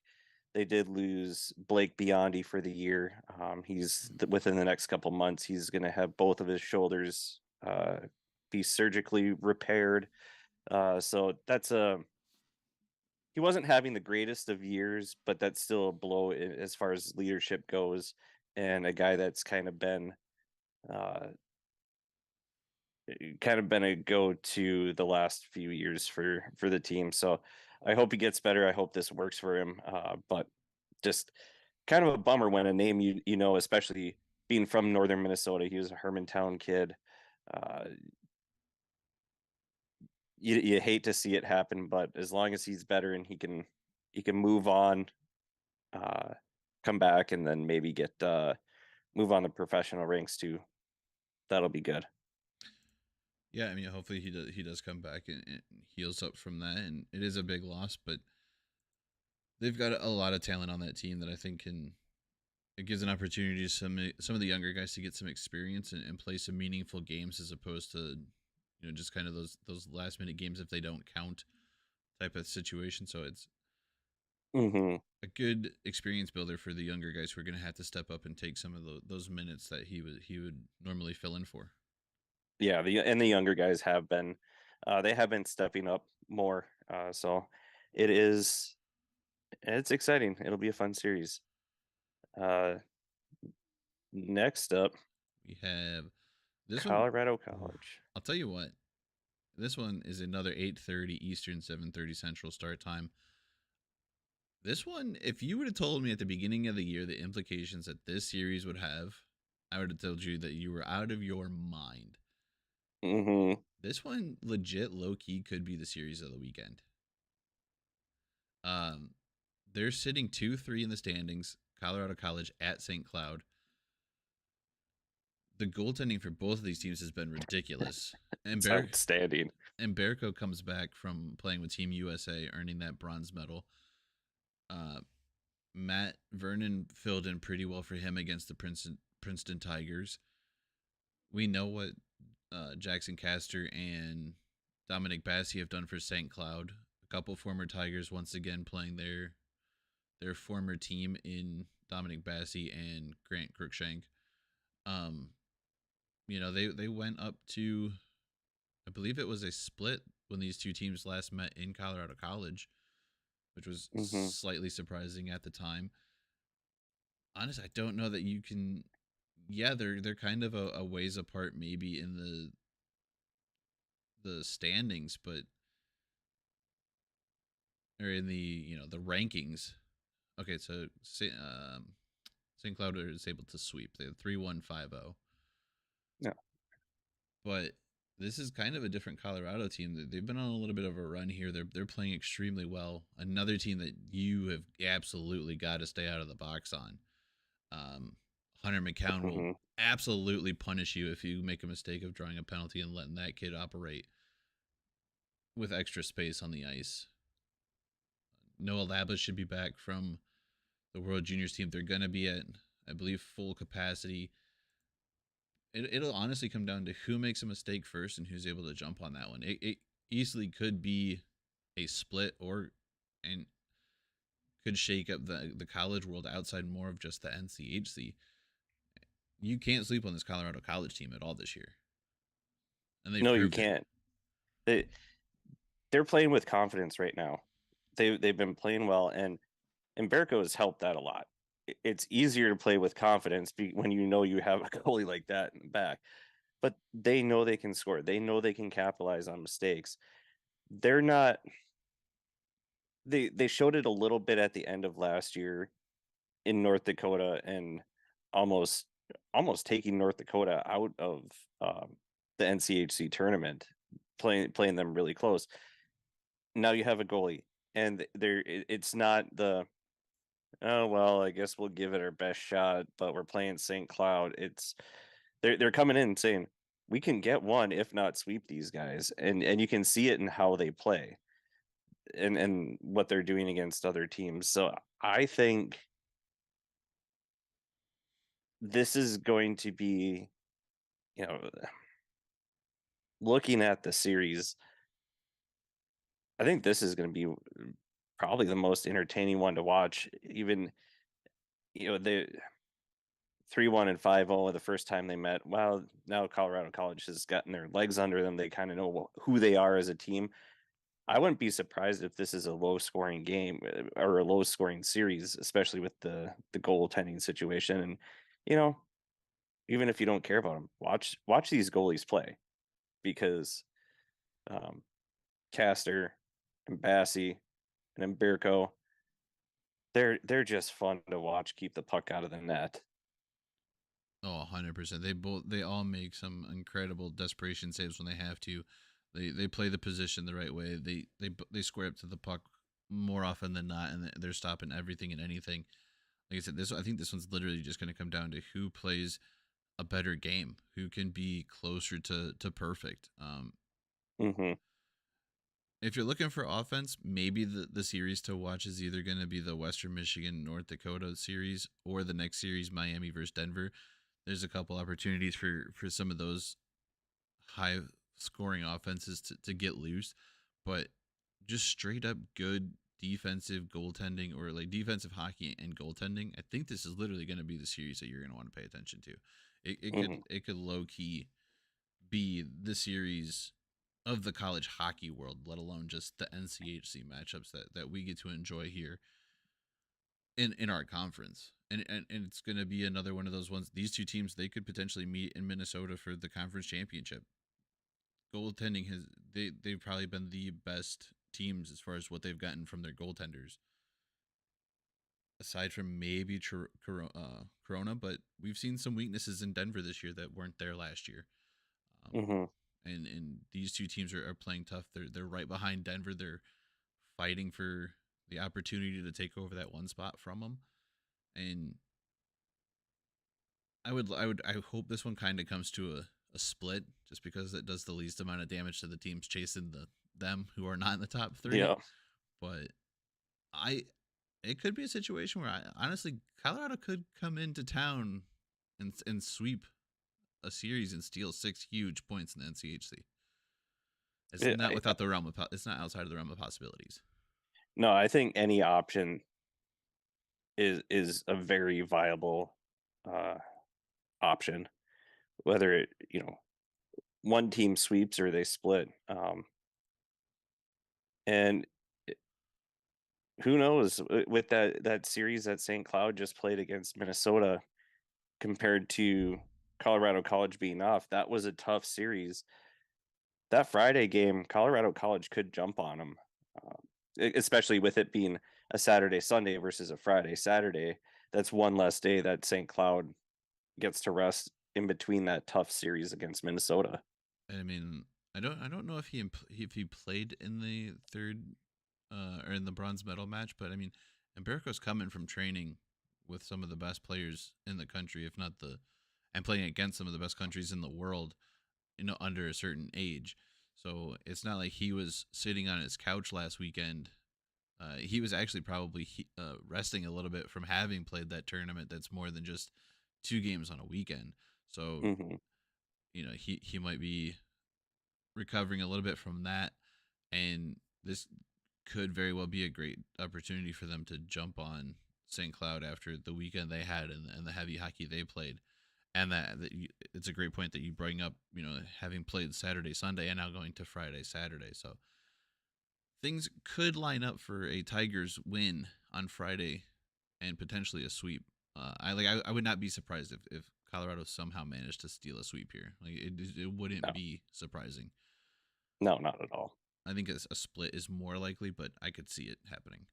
they did lose Blake Biondi for the year. Within the next couple months, he's going to have both of his shoulders be surgically repaired. So that's a he wasn't having the greatest of years, but that's still a blow as far as leadership goes, and a guy that's uh, kind of been a go-to the last few years for the team. So I hope he gets better. I hope this works for him. But just kind of a bummer when a name you know, especially being from northern Minnesota, he was a Hermantown kid. Uh, you hate to see it happen, but as long as he's better and he can move on, uh, come back, and then maybe get move on the professional ranks too. That'll be good. Yeah, I mean, hopefully he does come back and heals up from that. And it is a big loss, but they've got a lot of talent on that team that I think can it gives an opportunity to some of the younger guys to get some experience and play some meaningful games as opposed to just kind of those last minute games if they don't count type of situation. So it's Hmm. a good experience builder for the younger guys who are going to have to step up and take some of those minutes that he would normally fill in for. Yeah, the younger guys have been they have been stepping up more. So it is it's exciting. It'll be a fun series. Uh, Next up, We have this one. Colorado Ooh, College. I'll tell you what. This one is another 8:30 Eastern, 7:30 Central start time. This one, if you would have told me at the beginning of the year the implications that this series would have, I would have told you that you were out of your mind. Hmm. This one, legit, low key, could be the series of the weekend. Um, they're sitting 2-3 in the standings. Colorado College at St. Cloud. The goaltending for both of these teams has been ridiculous. And It's outstanding. Berko comes back from playing with Team USA, earning that bronze medal. Uh, Matt Vernon filled in pretty well for him against the Princeton Tigers. We know what Jackson Castor and Dominic Bassi have done for St. Cloud. A couple former Tigers once again playing their former team in Dominic Bassi and Grant Cruikshank. Um, they went up to, I believe it was a split when these two teams last met in Colorado College, which was Hmm. slightly surprising at the time. Honestly, I don't know that you can. Yeah, they're kind of a ways apart, maybe in the standings, but or in the the rankings. Okay, so St. Cloud is able to sweep. They have 3-1-5-0, Yeah. but this is kind of a different Colorado team. They've been on a little bit of a run here. They're playing extremely well. Another team that you have absolutely got to stay out of the box on. Um, Hunter McCown will Hmm. absolutely punish you if you make a mistake of drawing a penalty and letting that kid operate with extra space on the ice. Noah Labus should be back from the World Juniors team. They're going to be at, I believe, full capacity. It'll honestly come down to who makes a mistake first and who's able to jump on that one. It easily could be a split and could shake up the college world outside more of just the NCHC. You can't sleep on this Colorado College team at all this year, and they've No, you proved it. can't. They they're playing with confidence right now. They've been playing well, and Berko has helped that a lot. It's easier to play with confidence when you know you have a goalie like that in the back. But they know they can score. They know they can capitalize on mistakes. They're not. They showed it a little bit at the end of last year in North Dakota and almost almost taking North Dakota out of the NCHC tournament, playing them really close. Now you have a goalie, and it's not the, oh well, I guess we'll give it our best shot, but we're playing St. Cloud. It's they're coming in saying we can get one, if not sweep these guys, and you can see it in how they play and what they're doing against other teams. So I think this is going to be, you know, looking at the series, I think this is going to be probably the most entertaining one to watch. Even, the 3-1 and 5-0 the first time they met. Well, now Colorado College has gotten their legs under them. They kind of know who they are as a team. I wouldn't be surprised if this is a low scoring game or a low scoring series, especially with the goaltending situation. And you know, even if you don't care about them, watch these goalies play because um, Castor and Bassie and Mbirko, they're just fun to watch. Keep the puck out of the net. Oh, 100%. They all make some incredible desperation saves when they have to. They play the position the right way. They square up to the puck more often than not, and they're stopping everything and anything. Like I said, this I think this one's literally just going to come down to who plays a better game, who can be closer to perfect. Hmm. If you're looking for offense, maybe the series to watch is either going to be the Western Michigan North Dakota series or the next series, Miami versus Denver. There's a couple opportunities for some of those high scoring offenses to get loose, but just straight up good defensive goaltending or like defensive hockey and goaltending. I think this is literally going to be the series that you're going to want to pay attention to. Hmm. It could low key be the series of the college hockey world, let alone just the NCHC matchups that we get to enjoy here in our conference. And it's going to be another one of those ones. These two teams, they could potentially meet in Minnesota for the conference championship. Goaltending has they've probably been the best teams as far as what they've gotten from their goaltenders, aside from maybe Corona. But we've seen some weaknesses in Denver this year that weren't there last year. Um, Hmm. and these two teams are playing tough. They're right behind Denver. They're fighting for the opportunity to take over that one spot from them. And I hope this one kind of comes to a split, just because it does the least amount of damage to the teams chasing them who are not in the top three. Yeah. But I it could be a situation where honestly Colorado could come into town and sweep a series and steal 6 huge points in the NCHC. It's not without the realm of it's not outside of the realm of possibilities. No, I think any option is a very viable uh, option, whether it one team sweeps or they split. And who knows with that series that St. Cloud just played against Minnesota compared to Colorado College being off, that was a tough series. That Friday game, Colorado College could jump on them, especially with it being a Saturday Sunday versus a Friday Saturday. That's one less day that St. Cloud gets to rest in between that tough series against Minnesota. I mean, I don't know if he played in the third or in the bronze medal match, but I mean, Empirico's coming from training with some of the best players in the country, if not the, and playing against some of the best countries in the world, under a certain age. So it's not like he was sitting on his couch last weekend. He was actually probably resting a little bit from having played that tournament. That's more than just 2 games on a weekend. So Hmm. he might be recovering a little bit from that, and this could very well be a great opportunity for them to jump on St. Cloud after the weekend they had and the heavy hockey they played. And it's a great point that you bring up, having played Saturday, Sunday, and now going to Friday, Saturday. So things could line up for a Tigers win on Friday and potentially a sweep. I would not be surprised if Colorado somehow managed to steal a sweep here. Like it wouldn't No, be surprising. no, not at all. I think a split is more likely, but I could see it happening.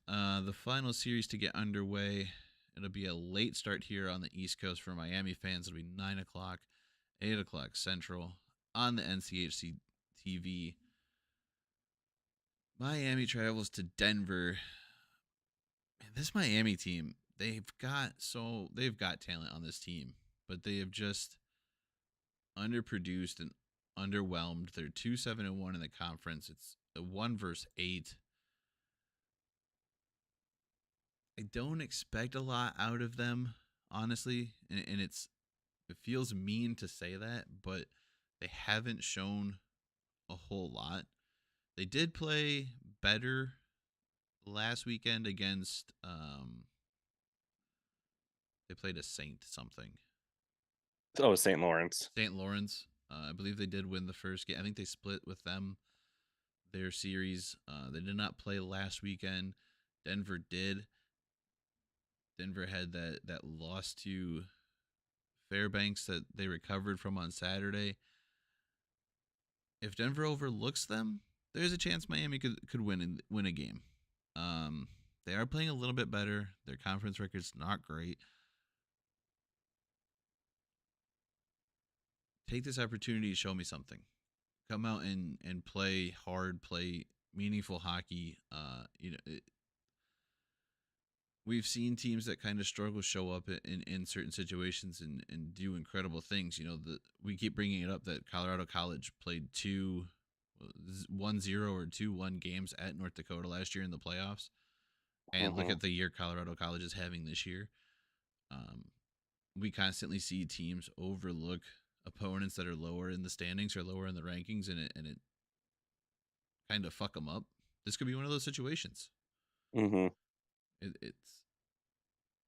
The final series to get underway, it'll be a late start here on the East Coast for Miami fans. It'll be 9 o'clock, 8 o'clock Central on the NCHC TV. Miami travels to Denver. Man, this Miami team, they've got talent on this team, but they have just underproduced and underwhelmed. They're 2-7-1 in the conference. It's a 1 versus 8. I don't expect a lot out of them honestly, and it feels mean to say that, but they haven't shown a whole lot. They did play better last weekend against they played a Saint something. Oh, St. Lawrence. St. Lawrence. I believe they did win the first game. I think they split with them their series. They did not play last weekend. Denver did. Denver had that loss to Fairbanks that they recovered from on Saturday. If Denver overlooks them, there's a chance Miami could win a game. Um, they are playing a little bit better. Their conference record's not great. Take this opportunity to show me something. Come out and play hard, play meaningful hockey. We've seen teams that kind of struggle show up in certain situations and do incredible things. We keep bringing it up that Colorado College played 1-0 or 2-1 games at North Dakota last year in the playoffs, and look Hmm. at the year Colorado College is having this year. Um, we constantly see teams overlook opponents that are lower in the standings or lower in the rankings, and it kind of fuck them up. This could be one of those situations. Hmm. It's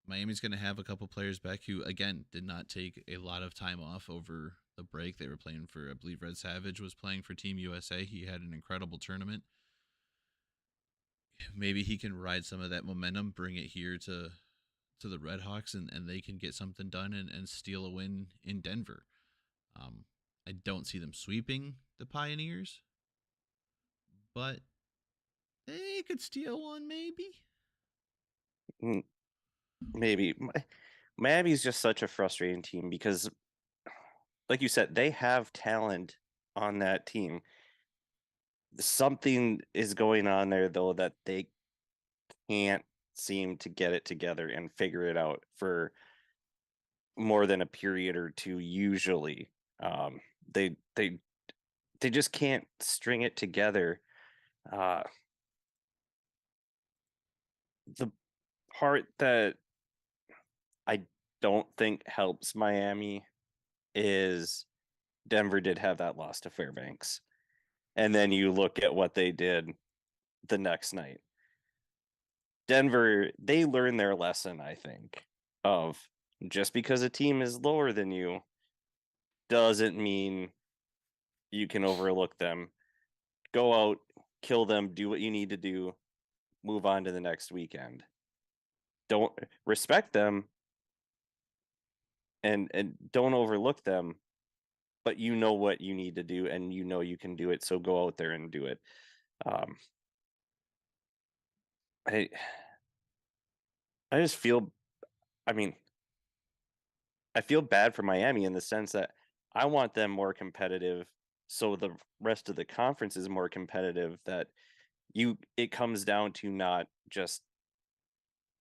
Miami's going to have a couple players back who, again, did not take a lot of time off over the break. They were playing for, I believe, Red Savage was playing for Team USA. He had an incredible tournament. Maybe he can ride some of that momentum, bring it here to the Red Hawks, and they can get something done and steal a win in Denver. Um, I don't see them sweeping the Pioneers, but they could steal one, maybe. Maybe. Miami's just such a frustrating team because, like you said, they have talent on that team. Something is going on there, though, that they can't seem to get it together and figure it out for more than a period or two, usually. Um, they they they just can't string it together. Uh, the part that I don't think helps Miami is Denver did have that loss to Fairbanks. And then you look at what they did the next night. Denver, they learned their lesson, I think, of just because a team is lower than you doesn't mean you can overlook them. Go out, kill them, do what you need to do, move on to the next weekend. Don't respect them and don't overlook them, but you know what you need to do and you know you can do it, so go out there and do it. Um, I I just feel, I mean, I feel bad for Miami in the sense that I want them more competitive so the rest of the conference is more competitive, that it comes down to not just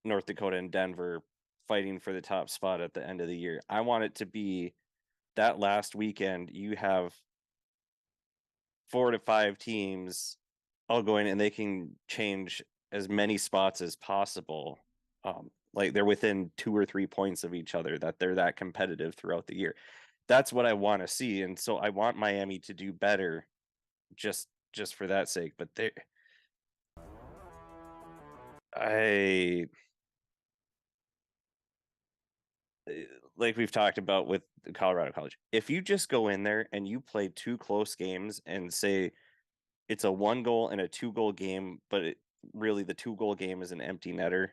North Dakota and Denver fighting for the top spot at the end of the year. I want it to be that last weekend you have 4 to 5 teams all going and they can change as many spots as possible. Like they're within 2 or 3 points of each other, that they're that competitive throughout the year. That's what I want to see. And so I want Miami to do better just for that sake. But I like we've talked about with Colorado College. If you just go in there and you play 2 close games and say it's a 1 goal and a 2 goal game, but really the 2 goal game is an empty netter,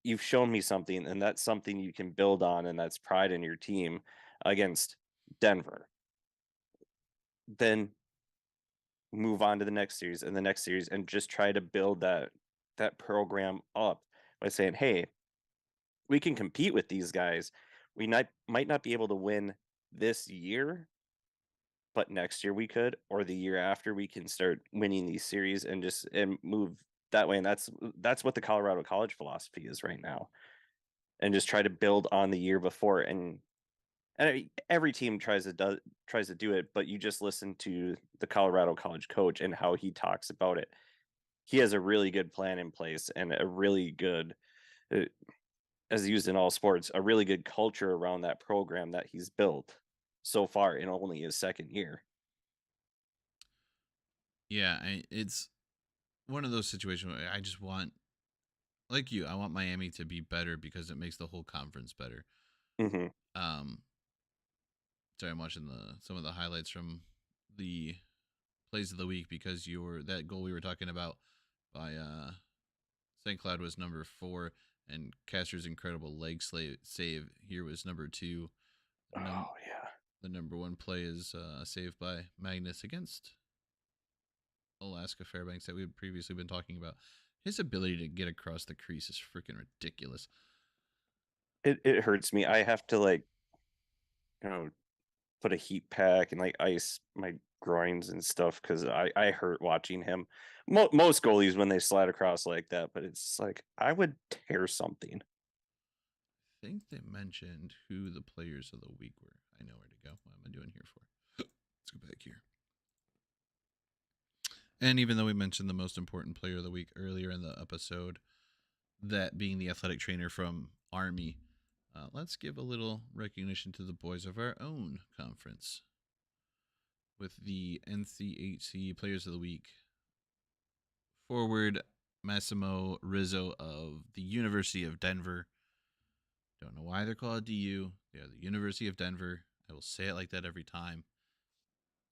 you've shown me something, and that's something you can build on, and that's pride in your team against Denver. Then move on to the next series and the next series and just try to build that program up by saying, hey, we can compete with these guys. We might not be able to win this year, but next year we could, or the year after we can start winning these series and move that way. And that's what the Colorado College philosophy is right now. And just try to build on the year before. And every team tries to do it, but you just listen to the Colorado College coach and how he talks about it. He has a really good plan in place and a really good uh, as used in all sports, a really good culture around that program that he's built so far in only his second year. Yeah, it's one of those situations where I just want, like you, I want Miami to be better because it makes the whole conference better. Hmm. Um, sorry, I'm watching some of the highlights from the plays of the week because your that goal we were talking about by St. Cloud was number 4, and Castor's incredible save here was number 2. Num- Oh yeah. the number 1 play is saved by Magnus against Alaska Fairbanks that we had previously been talking about. His ability to get across the crease is freaking ridiculous. It hurts me. I have to like, you know, put a heat pack and like ice my groins and stuff because I hurt watching him. Most goalies when they slide across like that, but it's like I would tear something. I think they mentioned who the players of the week were. I know where to go. What am I doing here for? Let's go back here. And even though we mentioned the most important player of the week earlier in the episode, that being the athletic trainer from Army, let's give a little recognition to the boys of our own conference with the NCHC Players of the Week. Forward Massimo Rizzo of the University of Denver. Don't know why they're called DU. They are the University of Denver. I will say it like that every time.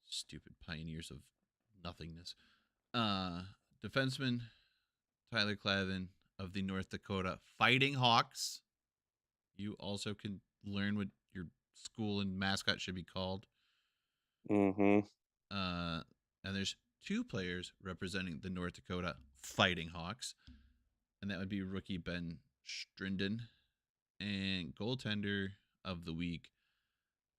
Stupid pioneers of nothingness. Uh, Defenseman Tyler Clavin of the North Dakota Fighting Hawks. You also can learn what your school and mascot should be called. Hmm. Uh, and there's 2 players representing the North Dakota Fighting Hawks, and that would be rookie Ben Strinden and goaltender of the week,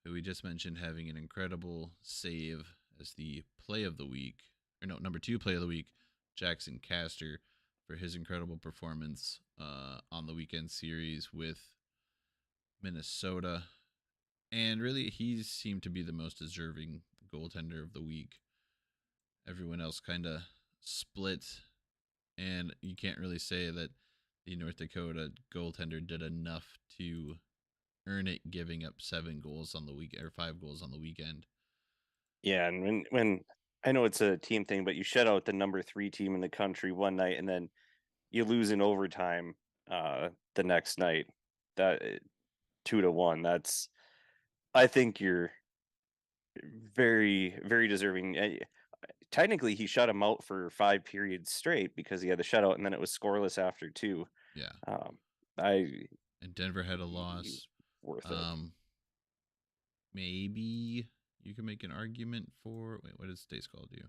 who we just mentioned having an incredible save as the play of the week, or no, number 2 play of the week, Jackson Castor, for his incredible performance on the weekend series with Minnesota. And really, he seemed to be the most deserving goaltender of the week. Everyone else kind of split, and you can't really say that the North Dakota goaltender did enough to earn it, giving up 7 goals on the week or 5 goals on the weekend. Yeah, and when I know it's a team thing, but you shut out the number 3 team in the country one night and then you lose in overtime the next night. That 2-1. That's I think you're very deserving. Technically, he shut him out for 5 periods straight because he had the shutout, and then it was scoreless after 2. Yeah. Um, I And Denver had a he- loss. Worth it. Um, Maybe you can make an argument for. Wait, what does States Call do?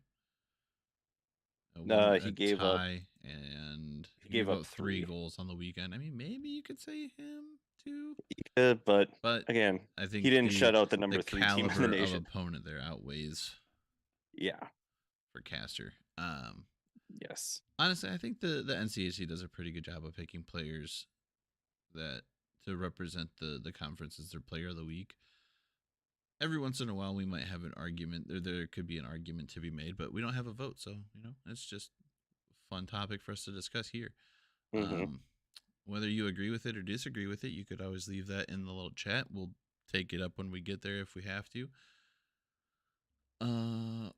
A win, He a gave up. tie, and He he gave gave up up 3 3. goals on the weekend. I mean, maybe you could say him too, But but again, I he think didn't shut out the the number 3 team in the caliber of nation. opponent there outweighs Yeah. for Castor. Yes. Honestly, I think the NCHC does a pretty good job of picking players that to represent the conference as their player of the week. Every once in a while, we might have an argument. There could be an argument to be made, but we don't have a vote, so it's just a fun topic for us to discuss here. Hmm. Um, Whether you agree with it or disagree with it, you could always leave that in the little chat. We'll take it up when we get there if we have to.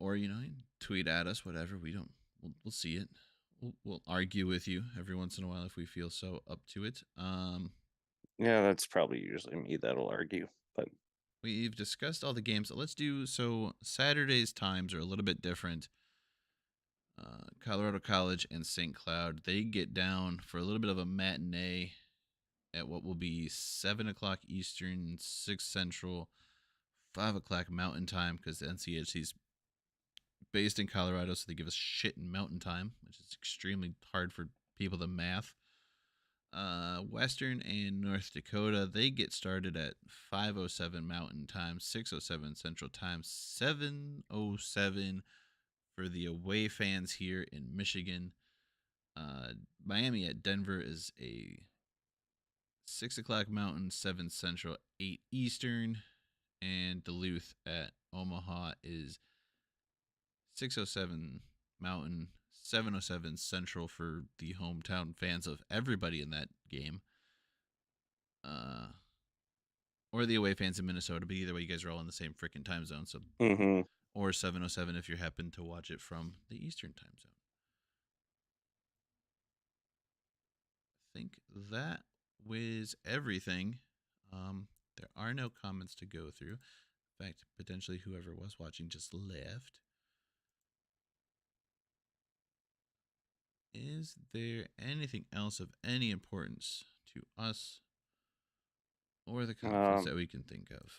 Or tweet at us, whatever. We don't. We'll see it. We'll argue with you every once in a while if we feel so up to it. Yeah, that's probably usually me that'll argue. But We've discussed all the games. Let's do so. Saturday's times are a little bit different. Colorado College and St. Cloud, they get down for a little bit of a matinee at what will be 7 o'clock Eastern, 6 Central, 5 o'clock Mountain Time because the NCHC is based in Colorado, so they give us shit in Mountain Time, which is extremely hard for people to math. Western and North Dakota, they get started at 5:07 Mountain Time, 6:07 Central Time, 7:07 for the away fans here in Michigan. Miami at Denver is a 6 o'clock Mountain, 7 Central, 8 Eastern, and Duluth at Omaha is 6:07 Mountain, 7:07 Central for the hometown fans of everybody in that game. uh, or the away fans in Minnesota. But either way, you guys are all in the same freaking time zone. So, Mm-hmm. or 7:07 if you happen to watch it from the Eastern time zone. I think that was everything. There are no comments to go through. In fact, potentially whoever was watching just left. Is there anything else of any importance to us or the conference Um, that we can think of?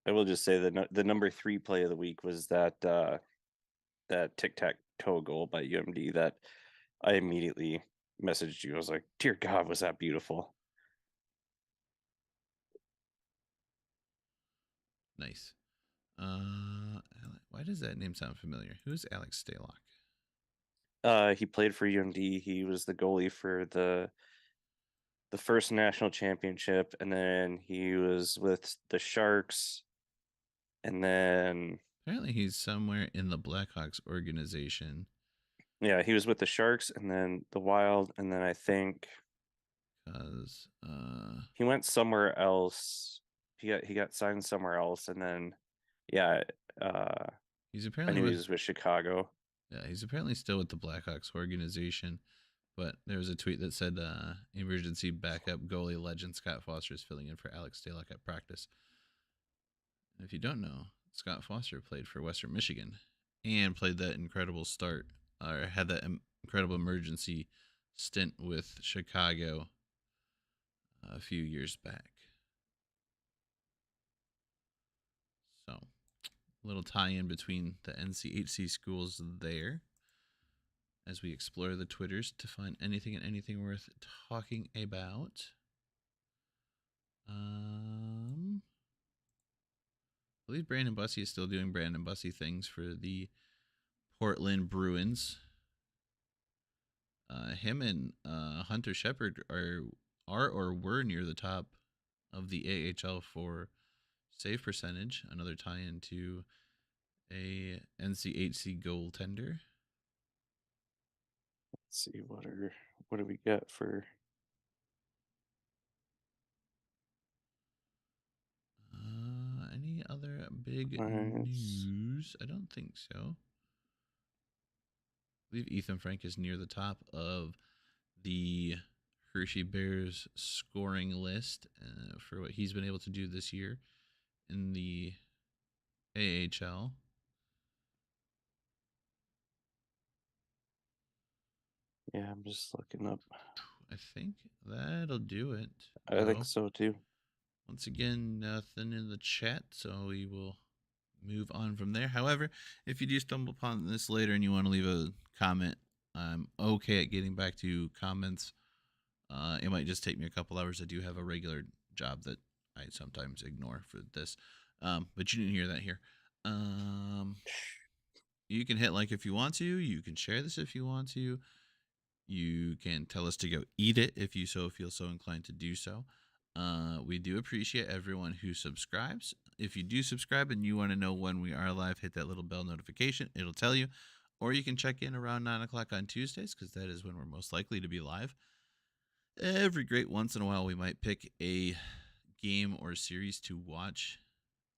I will just say that the number 3 play of the week was that tic tac toe goal by UMD that I immediately messaged you. I was like, "Dear God, was that beautiful?" Nice. Why does that name sound familiar? Who's Alex Stalock? He played for UMD. He was the goalie for the first national championship, and then he was with the Sharks, and then Apparently, he's somewhere in the Blackhawks organization. yeah, he was with the Sharks, and then the Wild, and then I think Because he went somewhere else. He got signed somewhere else, and then yeah, uh, he's I apparently knew he with was with Chicago. yeah, he's apparently still with the Blackhawks organization. But there was a tweet that said emergency backup goalie legend Scott Foster is filling in for Alex Stalock at practice. And if you don't know, Scott Foster played for Western Michigan and played that incredible start, or had that incredible emergency stint with Chicago a few years back. So, a little tie in between the NCHC schools there as we explore the Twitters to find anything and anything worth talking about. I believe Brandon Bussey is still doing Brandon Bussey things for the Portland Bruins. Him and Hunter Shepard are or were near the top of the AHL for save percentage. Another tie into a NCHC goaltender. Let's see what do we get for Any other big points. news? I don't think so. I believe Ethan Frank is near the top of the Hershey Bears scoring list for what he's been able to do this year in the AHL. Yeah, I'm just looking up. I think that'll do it, I think though. so too. Once again, nothing in the chat, so we will move on from there. However, if you do stumble upon this later and you want to leave a comment, I'm okay at getting back to comments. It might just take me a couple hours. I do have a regular job that I sometimes ignore for this, but you didn't hear that here. You can hit like if you want to. You can share this if you want to. You can tell us to go eat it if you so feel so inclined to do so. We do appreciate everyone who subscribes. If you do subscribe and you want to know when we are live, hit that little bell notification. It'll tell you. Or you can check in around 9 o'clock on Tuesdays because that is when we're most likely to be live. Every great once in a while, we might pick a game or series to watch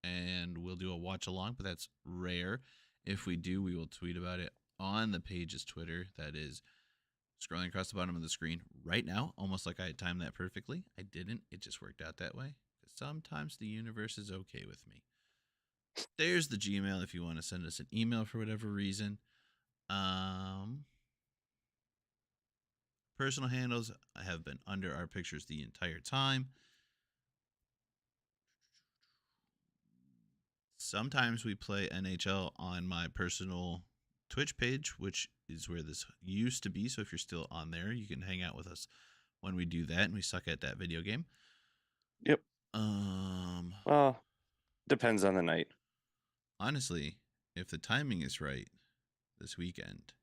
and we'll do a watch along, but that's rare. If we do, we will tweet about it on the page's Twitter. That is scrolling across the bottom of the screen right now, almost like I had timed that perfectly. I didn't. It just worked out that way. Sometimes the universe is okay with me. There's the Gmail if you want to send us an email for whatever reason. Personal handles have been under our pictures the entire time. Sometimes we play NHL on my personal Twitch page, which is where this used to be. So if you're still on there, you can hang out with us when we do that and we suck at that video game. Yep. Um Well, depends on the night. Honestly, if the timing is right this weekend,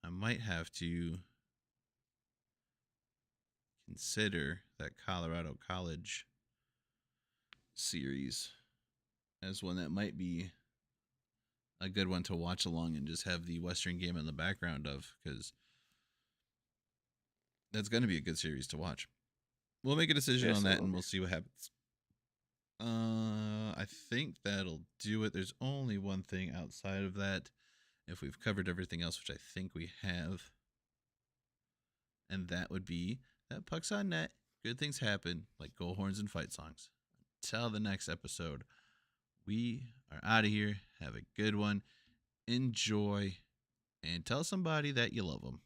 I might have to consider that Colorado College series as one that might be a good one to watch along and just have the Western game in the background of, because that's going to be a good series to watch. we'll make a decision Yes, on it that, will and be. we'll see what happens. I think that'll do it. There's only one thing outside of that. If we've covered everything else, which I think we have, and that would be that pucks on net. Good things happen, like goal horns and fight songs. Until the next episode, we are out of here. Have a good one. Enjoy, and tell somebody that you love them.